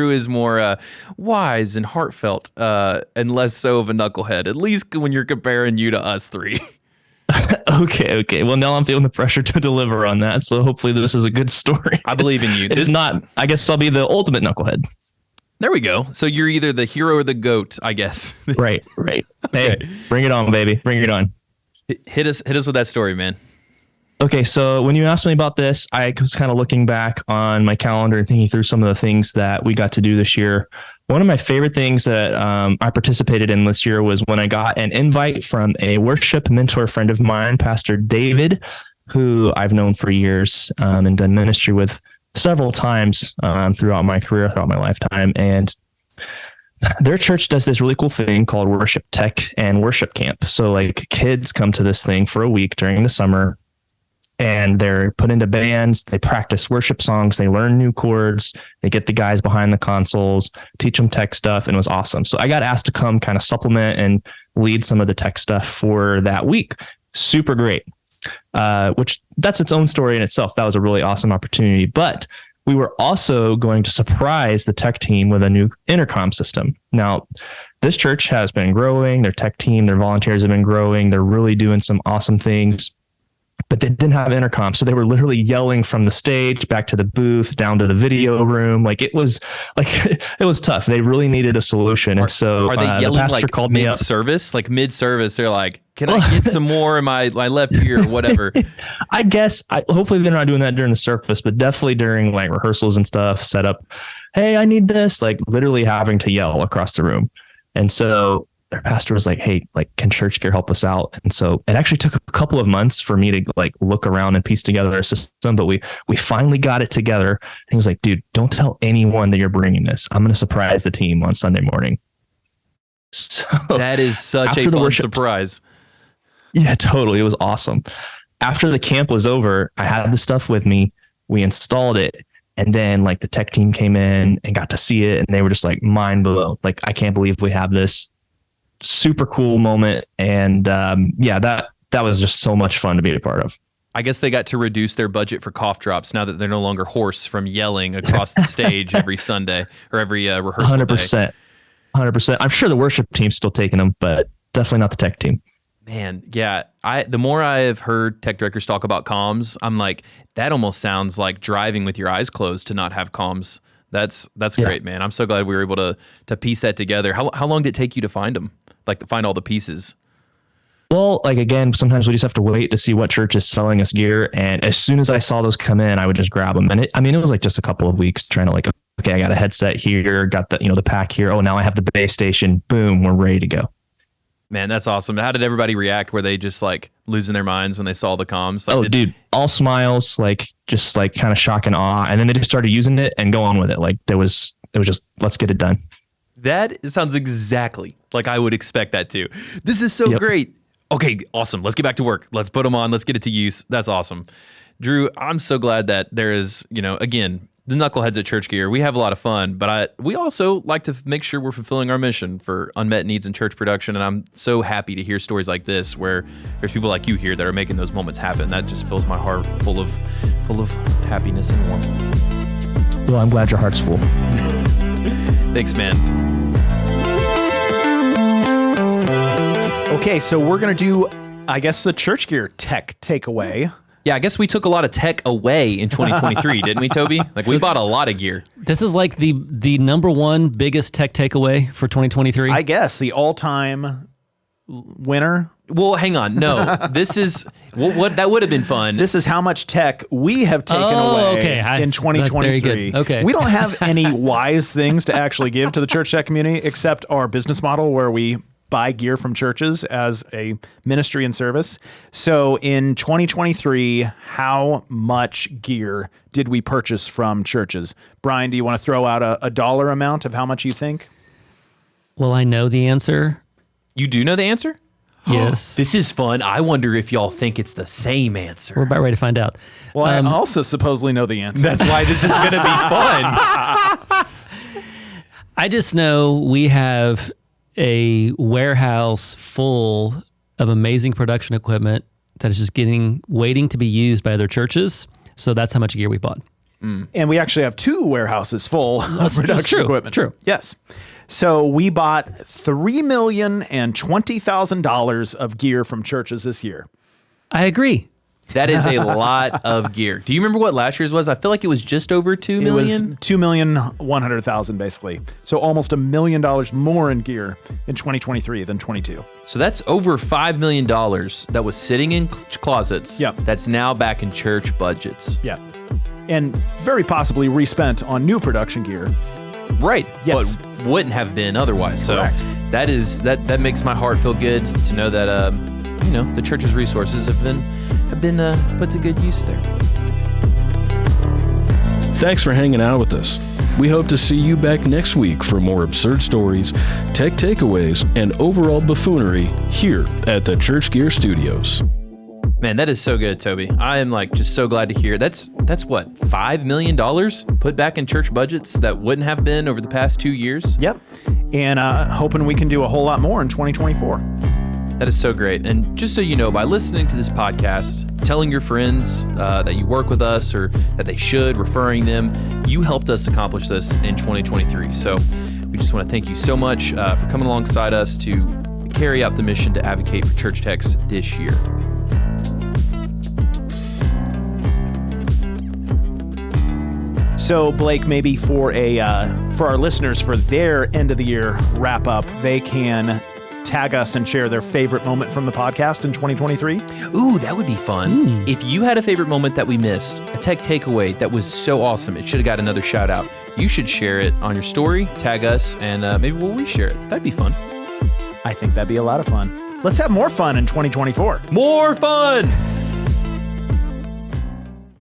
S2: is more wise and heartfelt and less so of a knucklehead, at least when you're comparing you to us three.
S8: Okay. Well, now I'm feeling the pressure to deliver on that. So hopefully this is a good story.
S2: I believe in you.
S8: If not, I guess I'll be the ultimate knucklehead.
S2: There we go. So you're either the hero or the goat, I guess.
S8: Right. Hey, bring it on, baby. Bring it on.
S2: Hit us with that story, man.
S8: Okay, so when you asked me about this, I was kind of looking back on my calendar and thinking through some of the things that we got to do this year. One of my favorite things that I participated in this year was when I got an invite from a worship mentor friend of mine, Pastor David, who I've known for years and done ministry with several times throughout my career, throughout my lifetime. And their church does this really cool thing called Worship Tech and Worship Camp. So like kids come to this thing for a week during the summer, and they're put into bands. They practice worship songs. They learn new chords. They get the guys behind the consoles, teach them tech stuff. And it was awesome. So I got asked to come kind of supplement and lead some of the tech stuff for that week. Super great. Which that's its own story in itself. That was a really awesome opportunity. But we were also going to surprise the tech team with a new intercom system. Now, this church has been growing. Their tech team, their volunteers have been growing. They're really doing some awesome things. But they didn't have intercom. So they were literally yelling from the stage back to the booth, down to the video room. It was tough. They really needed a solution. And so
S2: are they yelling
S8: the pastor
S2: like
S8: called me up.
S2: Mid-service, they're like, can I get some more in my left ear or whatever?
S8: I guess, hopefully they're not doing that during the service, but definitely during like rehearsals and stuff, set up, hey, I need this, like literally having to yell across the room. And so their pastor was like, hey, like, can ChurchGear help us out? And so it actually took a couple of months for me to like look around and piece together a system, but we finally got it together. And he was like, dude, don't tell anyone that you're bringing this. I'm going to surprise the team on Sunday morning. So
S2: that is such a fun surprise.
S8: Yeah, totally. It was awesome. After the camp was over, I had the stuff with me. We installed it. And then like the tech team came in and got to see it. And they were just like mind blown. Like, I can't believe we have this. Super cool moment. And that was just so much fun to be a part of.
S2: I guess they got to reduce their budget for cough drops now that they're no longer hoarse from yelling across the stage every Sunday or every rehearsal
S8: 100%. 100%. I'm sure the worship team's still taking them, but definitely not the tech team.
S2: Man, yeah. The more I have heard tech directors talk about comms, I'm like, that almost sounds like driving with your eyes closed to not have comms. That's great, man. I'm so glad we were able to piece that together. How long did it take you to find them? Like to find all the pieces?
S8: Well, like again, sometimes we just have to wait to see what church is selling us gear. And as soon as I saw those come in, I would just grab them. And it was like just a couple of weeks trying to like okay, I got a headset here, got the, the pack here. Oh, now I have the base station. Boom, we're ready to go.
S2: Man, that's awesome. How did everybody react? Were they just like losing their minds when they saw the comms? Like,
S8: Dude, all smiles, like just like kind of shock and awe. And then they just started using it and go on with it. Like it was just, let's get it done.
S2: That sounds exactly like I would expect that too. This is so great. Okay, awesome. Let's get back to work. Let's put them on. Let's get it to use. That's awesome. Drew, I'm so glad that there is, again, the knuckleheads at ChurchGear. We have a lot of fun, but we also like to make sure we're fulfilling our mission for unmet needs in church production. And I'm so happy to hear stories like this where there's people like you here that are making those moments happen. That just fills my heart full of happiness and warmth.
S8: Well, I'm glad your heart's full.
S2: Thanks, man.
S1: Okay, so we're going to do, I guess, the ChurchGear tech takeaway.
S2: Yeah, I guess we took a lot of tech away in 2023, didn't we, Toby? Like, we bought a lot of gear.
S4: This is like the number one biggest tech takeaway for 2023.
S1: I guess the all-time winner.
S2: Well, hang on. No, this is what that would have been fun.
S1: This is how much tech we have taken away in 2023.
S4: Very good. Okay.
S1: We don't have any wise things to actually give to the church tech community except our business model where we buy gear from churches as a ministry and service. So in 2023, how much gear did we purchase from churches? Brian, do you want to throw out a dollar amount of how much you think?
S4: Well, I know the answer.
S2: You do know the answer?
S4: Yes.
S2: This is fun. I wonder if y'all think it's the same answer.
S4: We're about ready to find out.
S1: Well, I also supposedly know the answer.
S2: That's why this is going to be fun.
S4: I just know we have a warehouse full of amazing production equipment that is just waiting to be used by other churches. So that's how much gear we bought.
S1: And we actually have 2 warehouses full of production equipment.
S4: True.
S1: Yes. So we bought $3,020,000 of gear from churches this year.
S4: I agree.
S2: That is a lot of gear. Do you remember what last year's was? I feel like it was just over 2 million.
S1: It was $2,100,000 basically. So almost $1 million more in gear in 2023 than 22.
S2: So that's over $5 million that was sitting in closets.
S1: Yep.
S2: That's now back in church budgets.
S1: Yeah. And very possibly respent on new production gear.
S2: Right.
S1: Yes.
S2: But wouldn't have been otherwise. So
S1: Correct.
S2: that makes my heart feel good to know that the church's resources have been put to good use there.
S3: Thanks for hanging out with us. We hope to see you back next week for more absurd stories, tech takeaways, and overall buffoonery here at the ChurchGear Studios.
S2: Man, that is so good, Toby. I am just so glad to hear. That's what, $5 million put back in church budgets that wouldn't have been over the past 2 years?
S1: Yep. And hoping we can do a whole lot more in 2024.
S2: That is so great. And just so you know, by listening to this podcast, telling your friends that you work with us or that they should, referring them, you helped us accomplish this in 2023. So we just want to thank you so much for coming alongside us to carry out the mission to advocate for church techs this year.
S1: So Blake, maybe for our listeners, for their end of the year wrap up, they can tag us and share their favorite moment from the podcast in 2023.
S2: Ooh, that would be fun. If you had a favorite moment that we missed, a tech takeaway that was so awesome, it should have got another shout out. You should share it on your story, tag us, and maybe we'll reshare it. That'd be fun.
S1: I think that'd be a lot of fun. Let's have more fun in 2024.
S2: More fun!